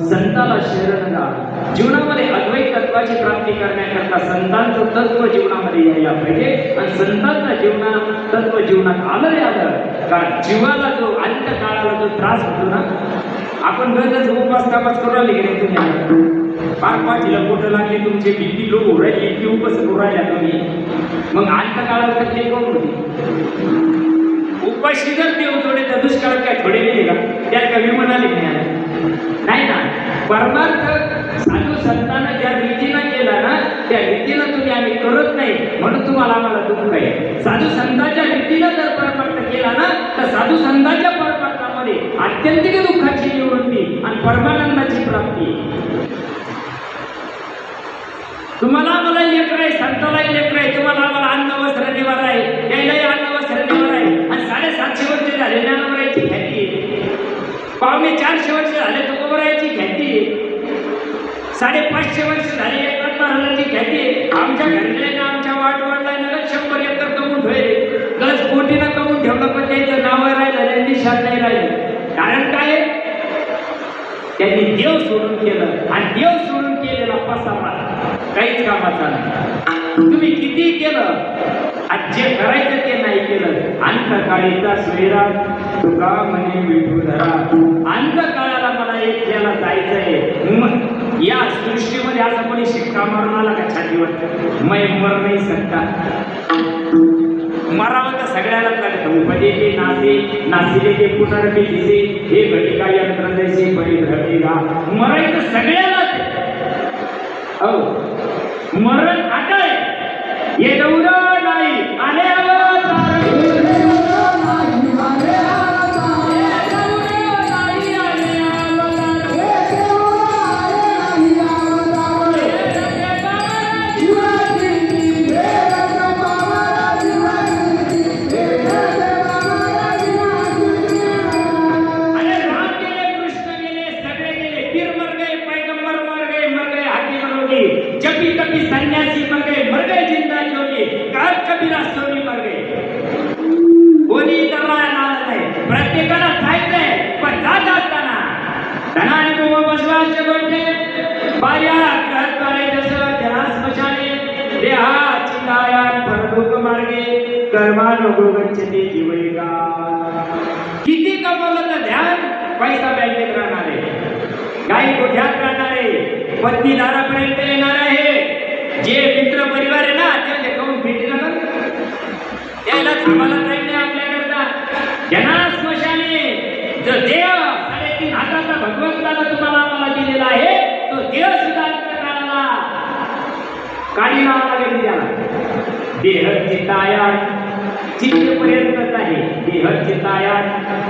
संताला शरण जा. जीवनामध्ये अद्वैत तत्वाची प्राप्ती करण्याकरता संतांचं तत्व जीवनामध्ये यायला पाहिजे, आणि संतांचं तत्व जीवनात आलं रे आलं का जीवाला जो अंत काळाला जो त्रास होतो ना, आपण गरजच उपास तापास करू राहिले की नाही? तुम्ही फार पाठीला पोटं लागली, तुमचे BP लो हो राहिली, इतकी उपास करू राहिल्या तुम्ही, मग अंत काळाला तकलीफ कोण होती? उपाशी जर देव जोडे तर दुष्काळात काय थोडे गेले का? त्याला काय विमान आले नाही ना. परमार्थ साधू संतांना ज्या रीतीनं केला ना, त्या रीतीनं तुम्ही आम्ही करत नाही म्हणून तुम्हाला आम्हाला दुःख आहे. साधू संतांच्या रीतीनं जर परमार्थ केला ना, तर साधू संतांच्या परमार्थामध्ये आत्यंतिक दुःखाची निवृत्ती आणि परमानंदाची प्राप्ती. तुम्हाला आम्हाला लेकर आहे, संतालाही लेकर आहे, तुम्हाला आम्हाला अन्न वस्त्र निवारा आहे, यायलाही अन्न वस्त्र निवारा आहे, आणि 750 वर्ष झाले ज्ञानोबरायची ख्याती आहे. 450 वर्ष झाले तुकोबरायची ख्याती आहे. 550 वर्ष झाले एकनाथ महाराजांची ख्याती आहे. आमच्या घरल्यानं आमच्या वाटवडलानं 100 एकर कमवून ठेवले, गज कोटीनं कमवून ठेवलं, पण त्यांचं नाव राहिलं, निशाण नाही राहिलं. कारण काय? त्यांनी देव सोडून केलं, आणि देव सोडून केलेला पसारा काहीच कामाचा नाही. तुम्ही किती केलं आणि जे करायचं ते नाही केलं. अंतकाळीचा स्वेरा तुका म्हणे विठू धरा. अंतकाळाला मला एक याला जायचंय, या सृष्टीमध्ये असा कोणी शिक्का मारून आला का छातीवर मै मर नाही सकता? मरावं तर सगळ्यालाच लागतं. उपदेते नासे नासिले ते पुनर्मी दिसे हे घटिका यंत्र जैसे परिभ्रमेगा. मरायचं सगळ्यालाच आहे. हो मरण अटळ हे दौर नाही आले जबी कभी सन्यासी मर गए जिंदा जोगी काल कबीरा सोनी मर गए. कोणी इतरला नाद नाही. प्रत्येकाला जायचंय पण जात असताना धनाने गोवा बसवायचे गोष्टी बाया ग्रहद्वारे जसं त्याला स्मशाने देहा चितायान परलोक मार्गे कर्मानो गच्छते जीवैका. किती कमवलं तर ध्यान पैसा बँकेत राहणार आहे, काही गोठ्यात राहणार आहे, पत्नी दारापर्यंत येणार आहे. जे मित्र परिवार आहे ना त्याचे काऊन भेटलं ना त्याला थांबायला जाईल नाही आपल्याकरता. ज्यांना स्मशाने जो देव 3.5 हाताचा भगवंताला तुम्हाला आम्हाला दिलेला आहे तो देव सुद्धा काढायला काढी लावा लागेल. त्याला देह चिताया चित्तपर्यंतच आहे. देह चिताया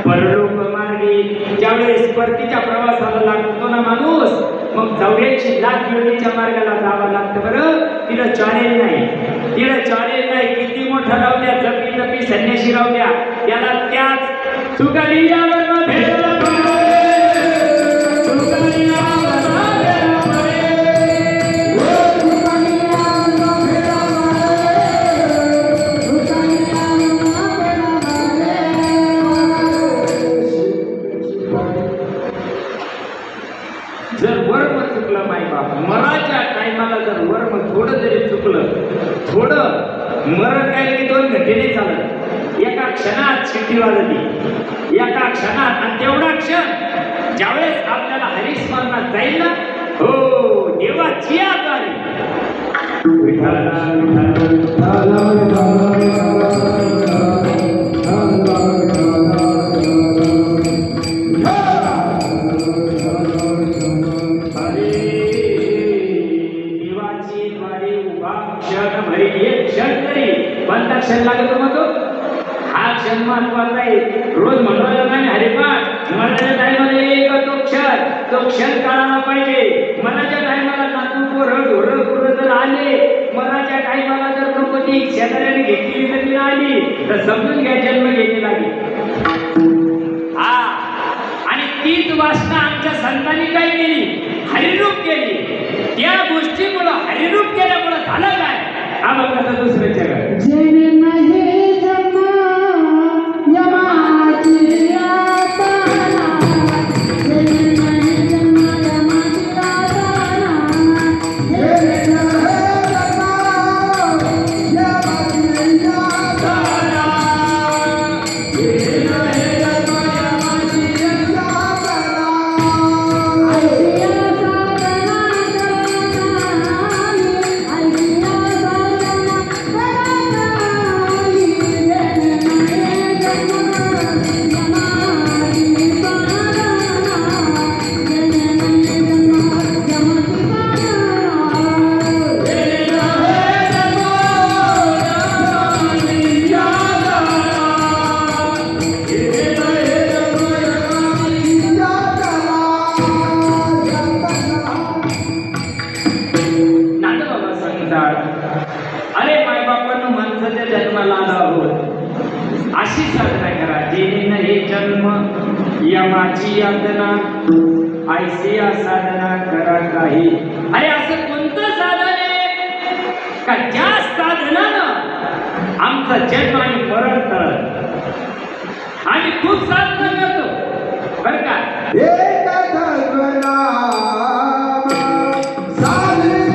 परलोक मार्गी ज्यावेळेस परतीच्या प्रवासाला लागतो ना माणूस मग 84 लाख योनीच्या मार्गाला जावं लागतं. बरं तिला चालेल नाही, तिला चालेल नाही. किती मोठा राहू द्या, जपी जपी संन्याशी राहू द्या, त्याला त्याच सुगलियावर भेटलं मराच्या टायमाला जर वर्म थोडं जरी चुकलं, थोडं मरण काय की 2 घंटे नाही चालत. एका क्षणात शिट्टी वाजली, एका क्षणात. आणि तेवढा क्षण ज्यावेळेस आपल्याला हरिस्मरणात जाईल ना, हो देवाची आकारी क्षण लागतो मग हा क्षण महत्वाचा आहे. रोज म्हणवायला नाही हरिपाठ मराच्या टायमाला एक तो क्षण काढायला पाहिजे. मराच्या टायमाला नातू पोरं ढोरं पुरं जर आले, मराच्या टायमाला जर प्रकृती शेजाऱ्याने घेतली तर ती आली तर समजून घ्या जन्म घेतली लागली. हा आणि तीच वासना आमच्या संतांनी काय केली, हरिरूप केली. त्या गोष्टीमुळं हरिरूप केल्यामुळं झालं काय, हा बघा दुसरं जग जन्म हे जन्म यमाची यातना, जन्म हे जन्म यमाची यातना, जन्म हे जन्म यमाची यातना, जन्म हे जन्म यमाची यातना. अरे मायबापांना माणसाच्या जन्माला आला आहोत अशी साधना करा. जेणे हे जन्म यमाची यातना, ऐसिया साधना करा काही. अरे असं कोणतं साधन आहे का ज्या साधनानं आमचा जन्म आणि मरण टळत. आम्ही खूप साधना करतो बरं का. साधना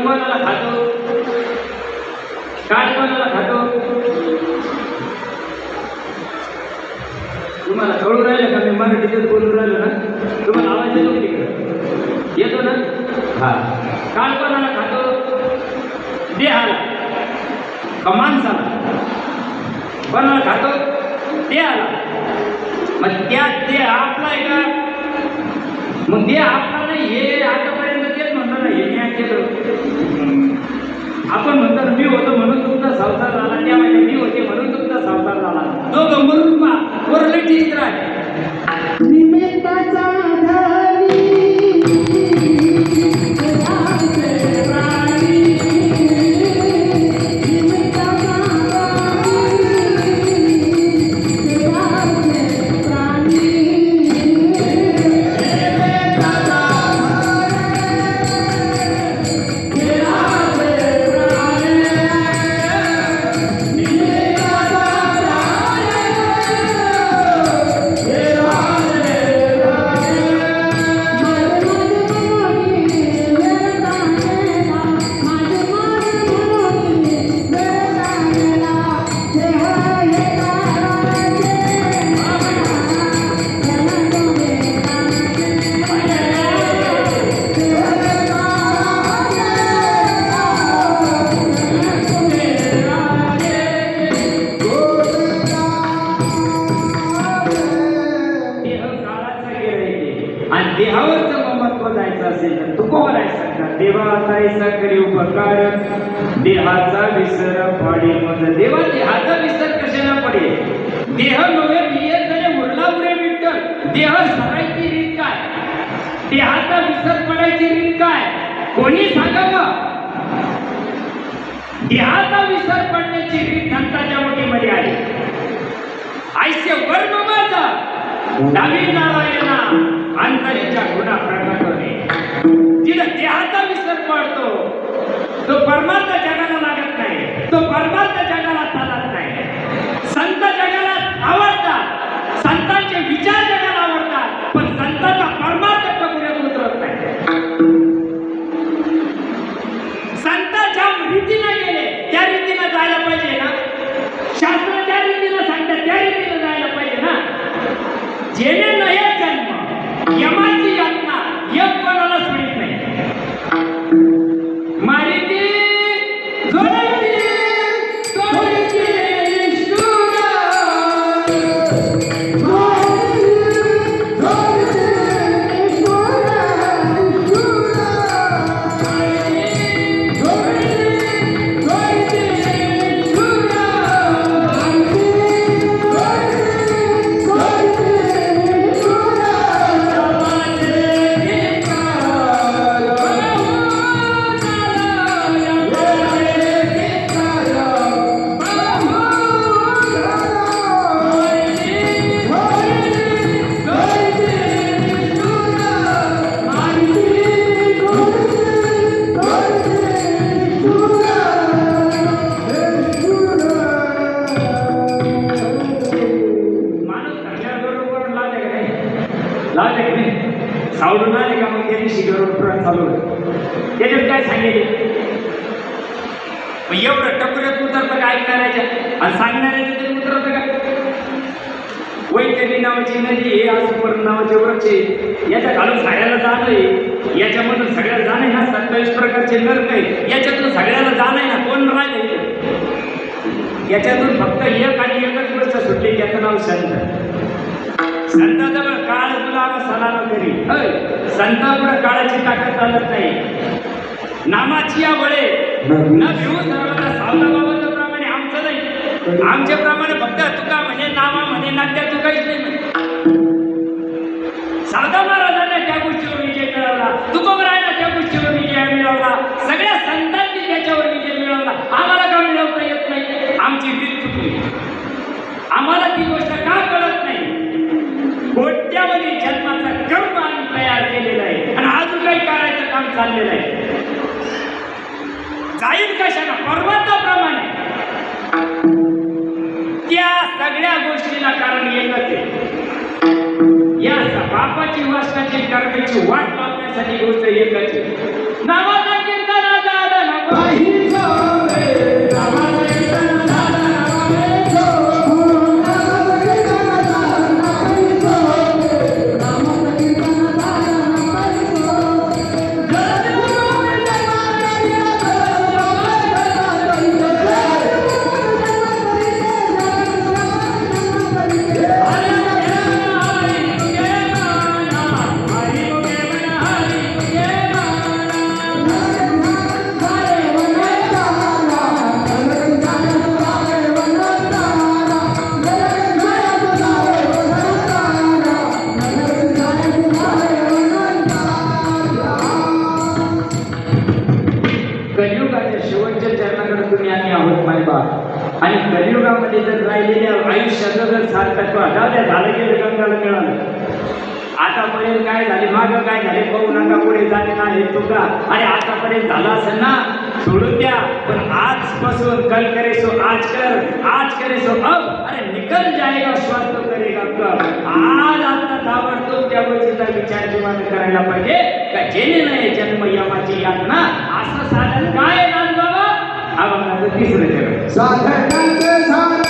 कोणाला खातो? काळ कोणाला खातो? तुम्हाला कळू राहिलं का? मी मराठीतच बोलून राहिलो ना. तुम्हाला आवाज येतो तिकडे? येतो ना? हा. काळ कोणाला खातो? देहाला का माणसाला? कोणाला खातो? देहाला. मग त्यात देह आपला आहे का? मग देह आपला नाही हे आतापर्यंत तेच म्हणतो ना, हे ज्ञान केलं. आपण म्हणतो मी होतो म्हणून तुमचा संसार झाला, त्या म्हणजे मी होते म्हणून तुमचा संसार झाला. दोघं मरून वरले चित्र आहे. निमित्ताचा आधारी देवाचे प्राणी, निमित्ताचा आधारी देवाचे प्राणी, निमित्ताचा आणि देहावरचं महत्व जायचं असेल तर तुकोबर आहे सांगतात, देवा ताईचा करी उपकार, देहाचा विसर पाडी मग. देवा देहाचा विसर कशाला पडेल? देह नव्हे बिये मुरला पुरे विठ्ठल. देह सरायची रीत काय? देहाचा विसर पडायची रीत काय? कोणी सांगावं? देहाचा विसर पडण्याची रीत संतांच्या मुठीमध्ये आहे. आयसे वर्म माझा डावी नारायणा अंतरीच्या गुणा प्रकट होणे. जिथं देहाचा विसर पडतो तो परमार्थ जगाला लागत नाही, तो परमार्थ जगाला चालत नाही. संत जगाला आवडतात, संतांचे विचार जगाला आवडतात, पण संतांचा परमार्थ प्रभूत उतरत नाही. संत ज्या रीतीने गेले त्या रीतीने जायला पाहिजे ना. शास्त्र ज्या रीतीने सांगतात त्या रीतीने जायला पाहिजे ना. जेणे नाही जन्म यमाची यातना यम कोणाला सोडित नाही. मारिती जोडायची तोडायची सावडून आले का मग त्या दिवशी गरुड चालू त्याच्यात काय सांगेल? एवढं टकुऱ्यात उतरतं का ऐकणाऱ्याच्या आणि सांगणाऱ्याच्या तरी उतरतं का? वैतरणी नावाची नदी हे आसुपर्ण नावाचे वृक्ष याच्या घालून सगळ्याला जाणं, याच्यामधून सगळ्याला जाणं ना. 27 प्रकारचे नर्क आहे, याच्यातून सगळ्याला जाणं ना. कोण राहिलं? याच्यातून फक्त एक आणि एकच गोष्ट सुटली, त्याचं नाव संत. संताजवळ काळ तुला सलाम करी. संतापुढे काळाची ताकद चालत नाही. नामाची या बळे न भिवू सर्वांना. सावता बाबाच्या प्रमाणे आमचं नाही, आमच्या प्रमाणे फक्त तुका म्हणे नामा म्हणे नाट्या तू काहीच नाही म्हणे. सावता महाराजांना त्या गोष्टीवर विजय मिळवला, तुकोबरायला त्या गोष्टीवर विजय मिळवला, सगळ्या संतांनी त्याच्यावर विजय मिळवला. आम्हाला का मिळवता येत नाही? आमची रीत चुकली. आम्हाला ती गोष्ट का कळत नाही? कोट्यावधी जन्माचा कर्म आम्ही तयार केलेला आहे आणि अजून काही करायचं काम चाललेलं आहे. जाईल कशाला? पर्वताप्रमाणे. त्या सगळ्या गोष्टीला कारण एकच आहे. या पापाची वासनाची कर्माची वाट लावण्यासाठी गोष्ट एकच आहे. नावाचा कीर्तनाचा बा. आणि कलियुगामध्ये जर राहिलेल्या आयुष्याचं जर सार्थत्व जाऊ द्या, झालं गेलं गंगाला मिळालं. आतापर्यंत काय झाले, मागं काय झाले पाहू नका, पुढे जाणे ना हे तुका. अरे आतापर्यंत झालं असेल ना, सोडून द्या. पण आजपासून कल करे सो आज कर, आज करे सो अब. अरे निकल जाएगा श्वास तो करेगा कब. आज आता ताबडतोब त्या गोष्टीचा विचार जीवन करायला पाहिजे का जेणे नाही जन्म यमाची यातना. असं साधन काय आहे नाथ बाबा? अभंगाचं तिसरं चरण. साधनाचे साधन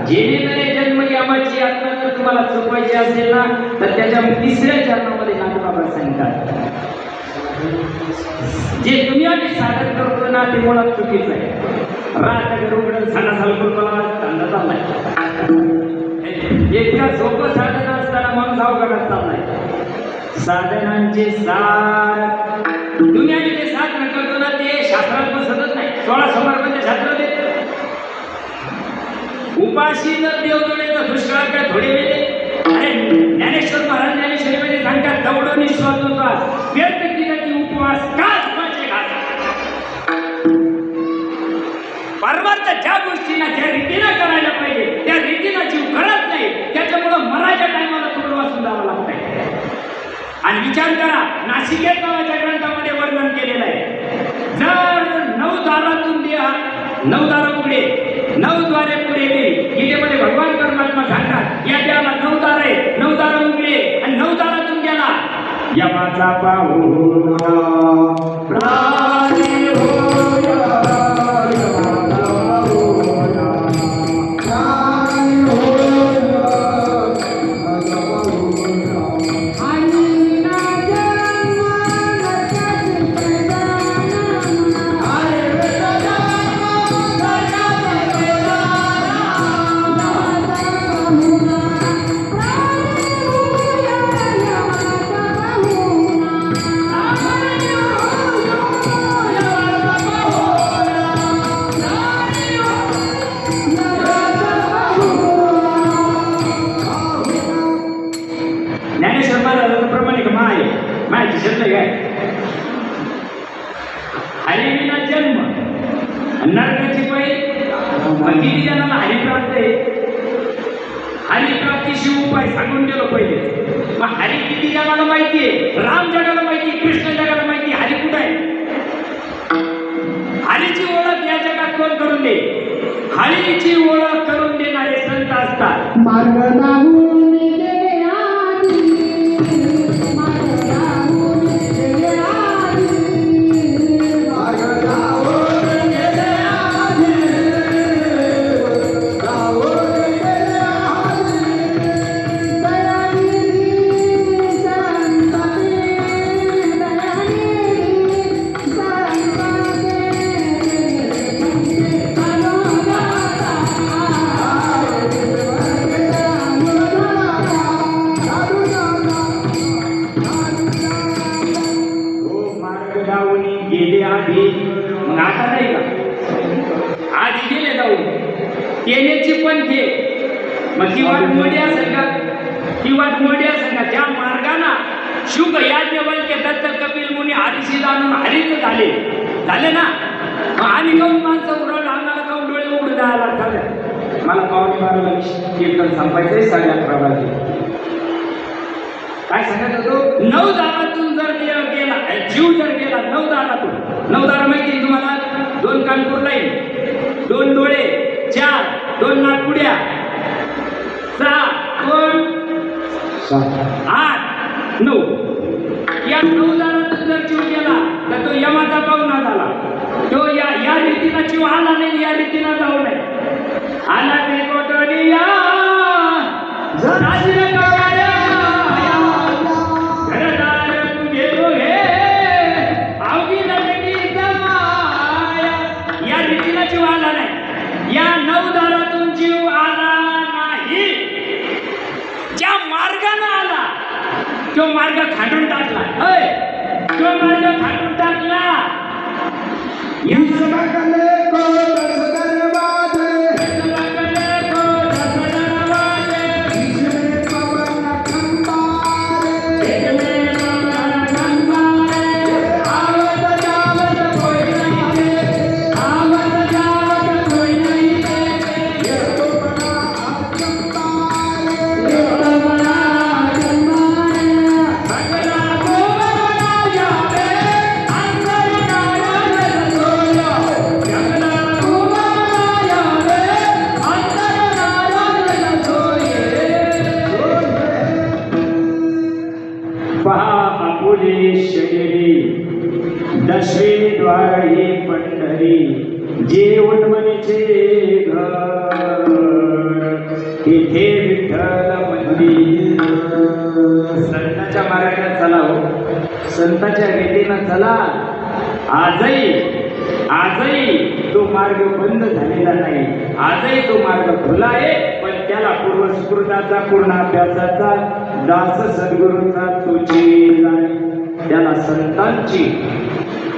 जेणे नये जन्म यामाची यातना जर तुम्हाला चुकवायची असेल ना, तर त्याच्या तिसऱ्या चरणामध्ये नाथबाबा सांगतात, जे तुम्ही आम्ही साधन करतो ना ते मुळात चुकीचं आहे. रात्र उघडून सणासाल मला धंदा चाललाय. इतकं सोपं साधन असताना मग अवघडात चाललाय. साधनांचे सार तुम्ही आम्ही जे साधन करतो ना ते शास्त्रात बसतच नाही. 16 सोमवारमध्ये शास्त्र देत. उपाशी जर देव जोडे तर दुष्काळ काय थोडे वेळे. अरे ज्ञानेश्वर महाराज ज्ञानेश्वरीमध्ये सांगतात, दौडोनी श्वासोश्वास व्यर्थ किती उपवास काच माझे घास. परमार्थ ज्या गोष्टींना ज्या रीतीनं करायला पाहिजे त्या रीतीनं जीव करत नाही, त्याच्यामुळं मराठ्या टायमाला थोडं वाचून जावं लागतंय. आणि विचार करा, नाशिकेत नावाच्या ग्रंथामध्ये वर्णन केलेलं आहे, जर 9 दारातून द्या, 9 दारं पुढे 9 द्वारे पुढे दे. गीतेमध्ये भगवान परमात्मा सांगतात, या देवाला 9 दार आहे, 9 दारं उघडे आणि 9 दारातून गेला. यमाचा पाहून प्राणी होया, हरिविना जन्म नरकाची पै. मग किती जणांना हरिप्राप्त आहे? हरिप्राप्तीशी उपाय सांगून गेलो पहिले. मग हरी किती जगाला माहितीये? राम जगाला माहिती, कृष्ण जगाला माहिती, हरी कुठं आहे? हरीची ओळख या जगात कोण करून दे? हरीची ओळख करून देणारे संत असतात. मार्ग लागून येण्याची पण घे. मग ती वाट मोडी असेल का? ती वाट मोडी असेल का? ज्या मार्गाना शुभ याज्ञवल्क्य दत्त कपिल मुनी हरीशी जाणून हरीच झाले ना. आम्ही काऊन माणसं उरवलं, आम्हाला काऊन डोळे उघडून जायला लागतात. मला 11:15 कीर्तन संपायचंय, 11:30 वाजले. काय सांगत होतो? 9 दारातून जर गेला जीव जर गेला 9 दारातून, 9 दार माहिती आहे तुम्हाला? 2 कानपूर लाईन, 2 डोळे, 4, 2 नाकपुड्या, 6, 2, 8, 9. या 9 दारातून जर जीव गेला तर तो यमाचा पाहुणा झाला. तो या रीतीला जीव आला नाही, या रीतीला जाऊ नये. आला ते कोटडिया साजरे कटाया घरदार तुझे हे आवगी नजकी जमाया. या रीतीला जीव आला नाही, या 9 दारातून जीव आला नाही. ज्या मार्गाने आला तो मार्ग खाटून टाकला. तो मार्ग खाटून टाकला. सकले को दस दरवाजे, इसमें पवन खंबारे, आवत जावत कोई नहीं देखे, आवत जावत कोई नहीं देखे, ये तो बड़ा अचंबारे, ये तो बड़ा अचंबारे, भगला को बड़ा जावे, अंदर नारायण सोया, भगला को बड़ा जावे, अंदर नारायण सोये. पहा आपुले शरीरी दशवी द्वारी पंढरी, जेवणमनीचे घर तिथे विठ्ठल मंदिर. संतांच्या मार्गाने चला हो, संतांच्या रीतीनं चला. आजही तो मार्ग बंद झालेला नाही, आजही तो मार्ग खुला आहे. पण त्याला पूर्वस्फूर्ताचा, पूर्ण अभ्यासाचा, दास सद्गुरूंचा तुझी त्याला संतांची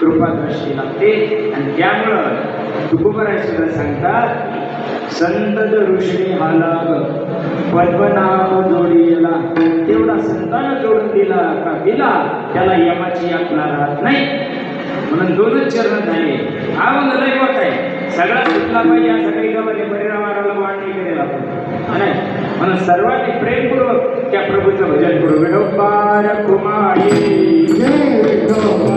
कृपा दृष्टी लागते. आणि त्यामुळं तुकोबराय सुद्धा सांगतात, संत ऋषी हा लाभ पद्मनाभ जोडीला. तेवढा संतानं जोडून दिला त्याला यमाची यातना राहत नाही. म्हणून 2च चरण झाले. हा मग लय मोठा आहे, सगळा सुटला पाहिजे. या सगळी गावाने परिणामाला वाढणी करेल आपण नाही. म्हणून सर्वांनी प्रेमपूर्वक त्या प्रभूचं भजन करू. विठोबार कुमारी जय विठोबा.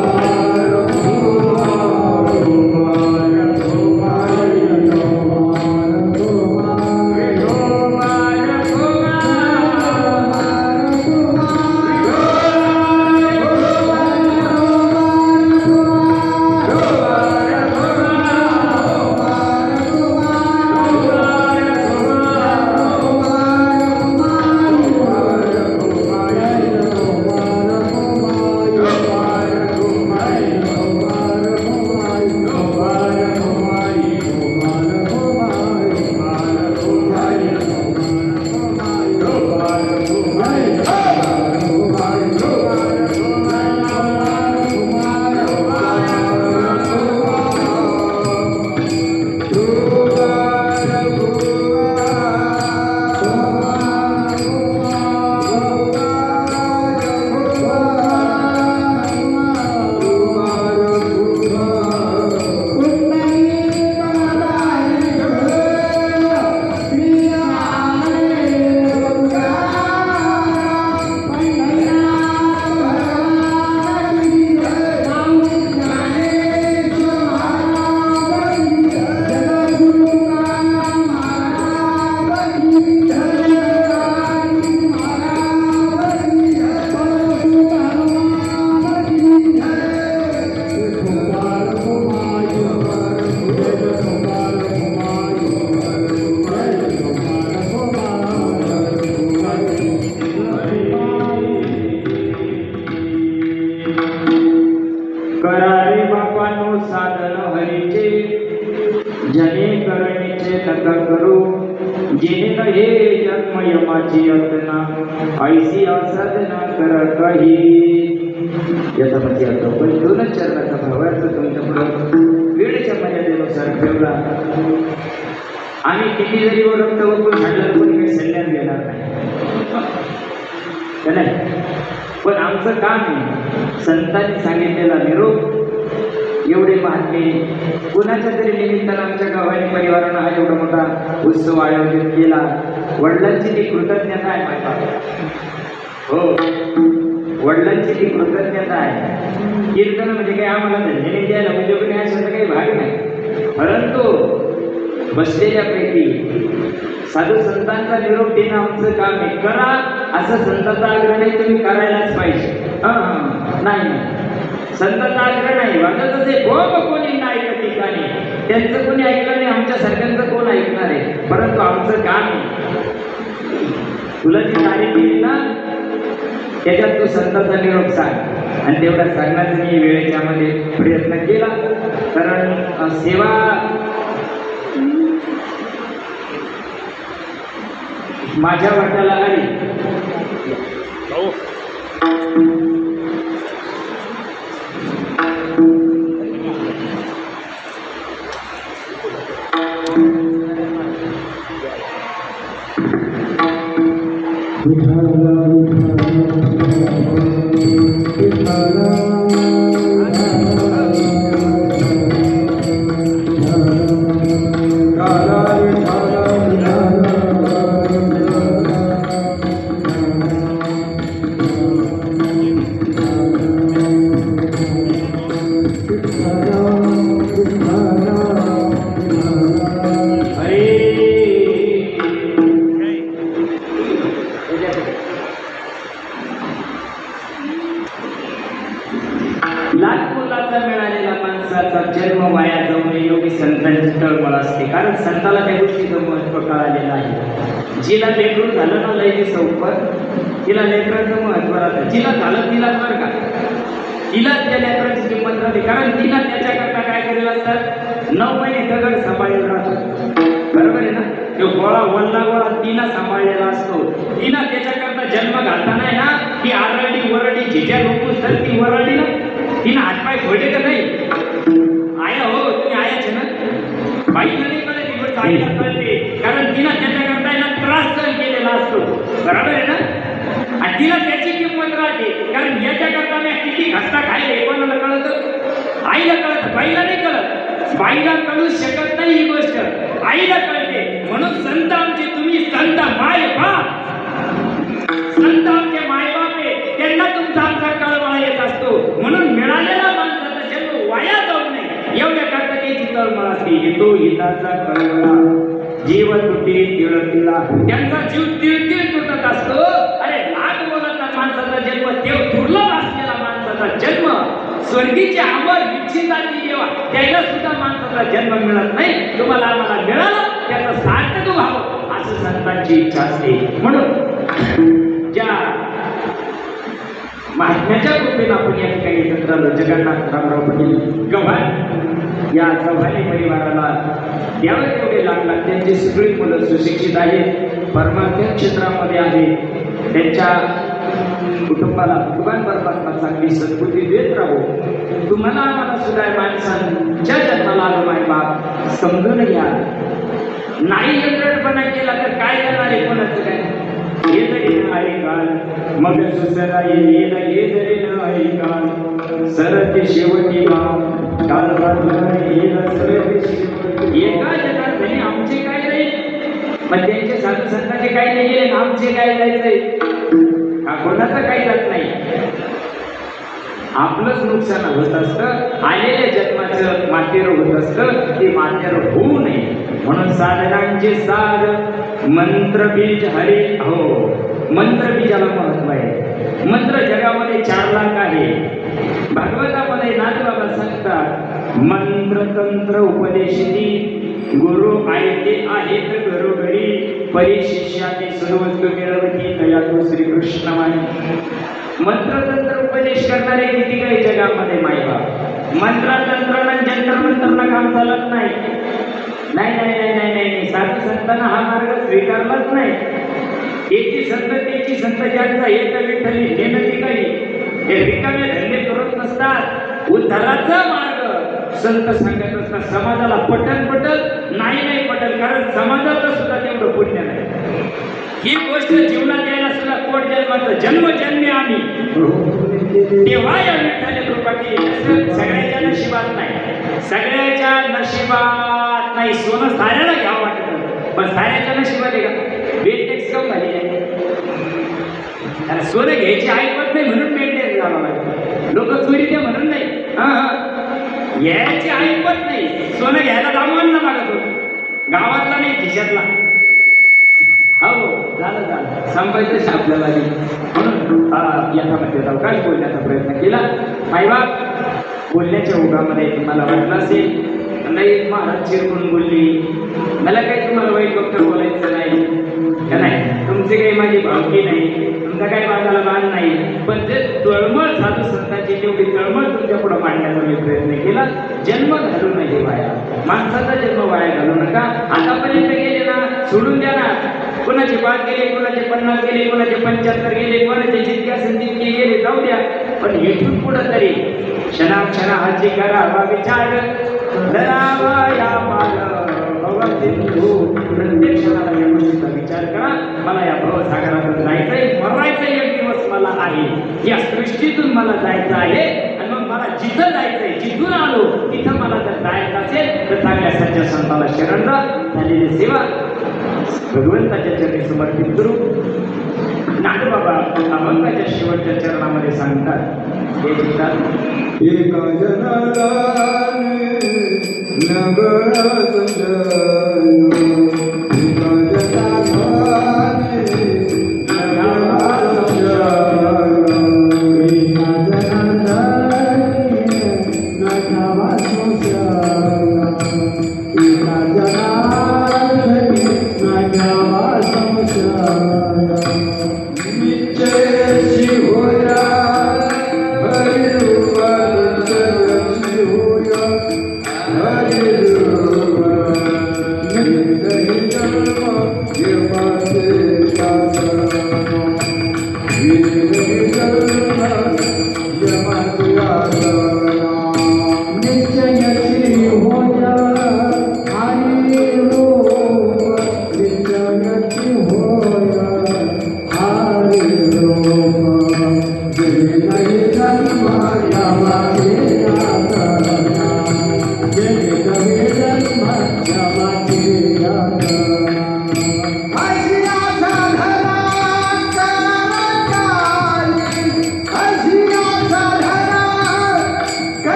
करारे बापानो साधन हरीचे, जने करणीचे नका करू, जेणे हे जन्म यमाची यातना, ऐसी असाधना कर काही. याचा म्हणजे अर्थ पण 2च चरणाचा भावार्थ तुमच्या पुढे वेळेच्या मर्यादेनुसार ठेवला. आणि किती जरी रक्त उकळून झालं कोणी काही संन्यास घेणार नाही. पण आमचं काम आहे संतांनी सांगितलेला निरोप एवढे महात्मे कुणाच्या तरी निमित्तानं आमच्या गावाने परिवारानं हा एवढा मोठा उत्सव आयोजित केला. वडिलांची ती कृतज्ञता आहे माझ्या. हो, वडिलांची ती कृतज्ञता आहे. कीर्तन म्हणजे काही आम्हाला धन्य द्यायला उद्योग नाही अशाचा काही भाग नाही. परंतु बसलेल्यापैकी साधू संतांचा निरोप देणं आमचं काम आहे. करा असं संतांचा आग्रह नाही, तुम्ही करायलाच पाहिजे. नाही संतांचा आग्रह नाही. वाटत असे कोणी नाही ऐकत ठिकाणी, त्यांचं कोणी ऐकलं नाही, आमच्या सारख्यांचं कोण ऐकणार आहे. परंतु आमचं काम आहे, तुला जी तारीख दिली ना त्याच्यात तू संतांचा निरोप सांग. आणि तेवढा सांगण्याचा मी वेळेच्या मध्ये प्रयत्न केला. कारण सेवा माझ्या वाट्याला आली. कारण संताला त्या गोष्टीचं महत्व कळालेलं आहे. जिला लेकरू झालं ना लय सौपर, तिला लेकराचं महत्व राहतं. जिला झालं तिला बरं का, तिला त्या लेकराची किंमत राहते. कारण तिला त्याच्याकरता काय करेल असतात, 9 महिने दगड सांभाळलेला राहतो. बरोबर आहे ना. तो गोळा वल्ला गोळा तिला सांभाळलेला असतो. तिला त्याच्याकरता जन्म घालताना आहे ना, ती आरडी वरडी जिच्या लोक तर ती वरडी ना, तिनं हातपाय फोडले का नाही. आया हो, तुम्ही आयाचे ना, बाईला नाही कळत, ती गोष्ट आईला कळते. कारण तिला त्याच्याकरता ना त्रास सहन केलेला असतो. बरोबर आहे ना. आणि तिला त्याची किंमत राहते. कारण याच्याकरता मी किती घासता खायला कोणाला कळत, आईला कळत, बाईला नाही कळत. बाईला कळू शकत नाही ही गोष्ट, आईला कळते. म्हणून संत आमचे तुम्ही संत माय बाप, संत आमचे माय बाप आहे, त्यांना तुमचा आमचा कळवळा येत असतो. म्हणून मिळालेला माणसाचा जन्म वाया जाऊ नये एवढ्या करता त्याची तळमळ असते. येतो हिताचा कळवळा जीव तुटे तिळतीला, त्यांचा जीव तिळतीळ तुटत असतो. अरे लाख मोलाचा माणसाचा जन्म, देव दुर्लभ असलेला माणसाचा जन्म, स्वर्गीचे अमर विच्छिन्नाची देवा त्याला सुद्धा माणसाचा जन्म मिळत नाही. तुम्हाला आम्हाला मिळाला त्याचा सार्थक व्हावं असं संतांची इच्छा असते. म्हणून ज्या महात्म्याच्या कृपेला आपण या ठिकाणी एकत्र आलो, जगन्नाथ रामराव पाटील गव्हाण या गव्हाणे परिवाराला यावर तेवढे लागतात. त्यांची सगळी मुलं सुशिक्षित आहेत, परमार्थ क्षेत्रामध्ये आहेत. त्यांच्या कुटुंबाला भगवान परमात्मा चांगली सद्बुद्धी देत राहू. तुम्हाला आम्हाला सुद्धा माणसांच्या जन्माला आलो माय बाप समजून घ्या. नाही यंत्रणपणा केला तर काय करणार आहे, कोणाचं काय. हे जरी नाही काल मग सुसरा येईल, हे जरी नाही काल सरते शेवटी गाव काल एका जगात म्हणे आमचे काय राहील, पण त्यांचे साधू संतांचे काही नाही गेले, आमचे काय जायचंय का, कोणाचं काही जात नाही. आपलंच नुकसान होत असतं, आलेल्या जन्माचं मातेर होत असतं, ते मातेर होऊ नये म्हणून साधनांचे साध मंत्रबीज हरी हो. मंत्रबीजाला महत्व आहे. मंत्र जगामध्ये 4 लाख आहे. भागवतामध्ये नाथबाबा सांगतात, मंत्र तंत्र उपदेशिती गुरु आयते आहेत घरोघरी, परिशिष्याने सर्वस्व मिळवती तया तो श्रीकृष्ण माई. मंत्रतंत्र उपदेश करणारे किती काही जगामध्ये मायबाप. मंत्रतंत्राला जंतर मंत्रला काम चालत नाही. नाही नाही नाही नाही नाही साधू संतांना हा मार्ग स्वीकारलाच नाही. त्याची संत ज्यांचा येत विठ्ठली हे नदी काही हे रिकामे धंदे करत नसतात. उद्धाराचा मार्ग संत सांगत असतात. समाजाला पटल नाही पटल, कारण समाजाचं सुद्धा तेवढं पुण्य नाही. ही गोष्ट जीवनात यायला सुद्धा कोट जन्माचं जन्मजन्मी आम्ही तेव्हा या विठ्ठल कृपा केली. सगळ्याच्या नशिबात नाही, सगळ्याच्या नशिबात नाही. सोनं साऱ्याला घ्यावं वाटतं, पण साऱ्याच्या नशिबात आहे का. वेट टॅक्स कम झाली आहे. आणि सोनं घ्यायची ऐकत नाही म्हणून मेंटेन करावं लागतं. लोक चोरी द्या म्हणून नाही, याची ऐकत नाही. सोनं घ्यायला दामवांना लागत होत, गावातला नाही खिशातला. हो झालं संपायचं आपल्याला म्हणून याच्यामध्ये अवकाश बोलण्याचा प्रयत्न केला. माईबाप बोलण्याच्या ओघामध्ये तुम्हाला वाटलं असेल नाही महाराज चिरकून बोलली, मला काही तुम्हाला वाईट वक्त बोलायचं नाही का नाही, तुमची काही माझी भावकी नाही, तुमचा काही माझ्याला मान नाही, पण जे तळमळ साधू संतांची तेवढी तळमळ तुमच्या पुढे मांडण्याचा मी प्रयत्न केला. जन्म घालू नये वाया, माणसाचा जन्म वाया घालू नका. आतापर्यंत गेले ना सोडून द्या ना, कोणाचे 5 गेले, कोणाचे 50 गेले, कोणाचे 75 गेले, कोणाचे जितक्या संधी गेले, जाऊ द्या. पण इथून पुढं तरी क्षणाक्षणाची करावा विचार, धरावा या माल भवसिंधू. प्रत्येक क्षणाला या गोष्टीचा विचार करा. मला या भवसागरातून जायचंय, मरायचंय एक दिवस मला आहे, या सृष्टीतून मला जायचं आहे. आणि मग मला जिथं जायचंय, जिथून आलो तिथं मला जर जायचं असेल तर चांगल्या सच्च्या संताला शरण जा, झालेली सेवा भगवंताच्या चरणी समर्पित करू. नागबाबा अभंगाच्या शेवटच्या चरणामध्ये सांगतात, हे लिहितात, एका जनाने नगर संजय, एका जनाने नगर संजय, एका जनाने नगावा संशय, एका जनाने नगावा संशय. निश्चयची होया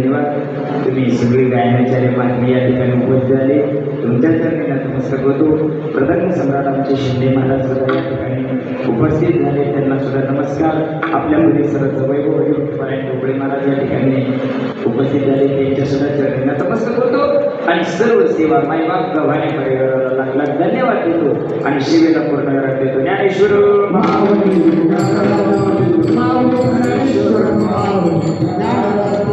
धन्यवाद. तुम्ही सगळी गायनाचार्य मागणी या ठिकाणी उपस्थित झाले. तुमच्या चरणी नतमस्तक होतो. प्रधान सम्राट आमचे शिंदे महाराज सुद्धा या ठिकाणी उपस्थित झाले, त्यांना सुद्धा नमस्कार. आपल्या परिसराचं वैभव परायण डोबळे महाराज या ठिकाणी उपस्थित झाले, त्यांच्या सुद्धा चरणी नतमस्तक होतो. आणि सर्व सेवा मायबाप गव्हाणे परिवाराला लाख लाख धन्यवाद देतो आणि सेवेला पूर्ण करत देतो. ज्ञानेश्वर माऊली, माऊली, माऊली,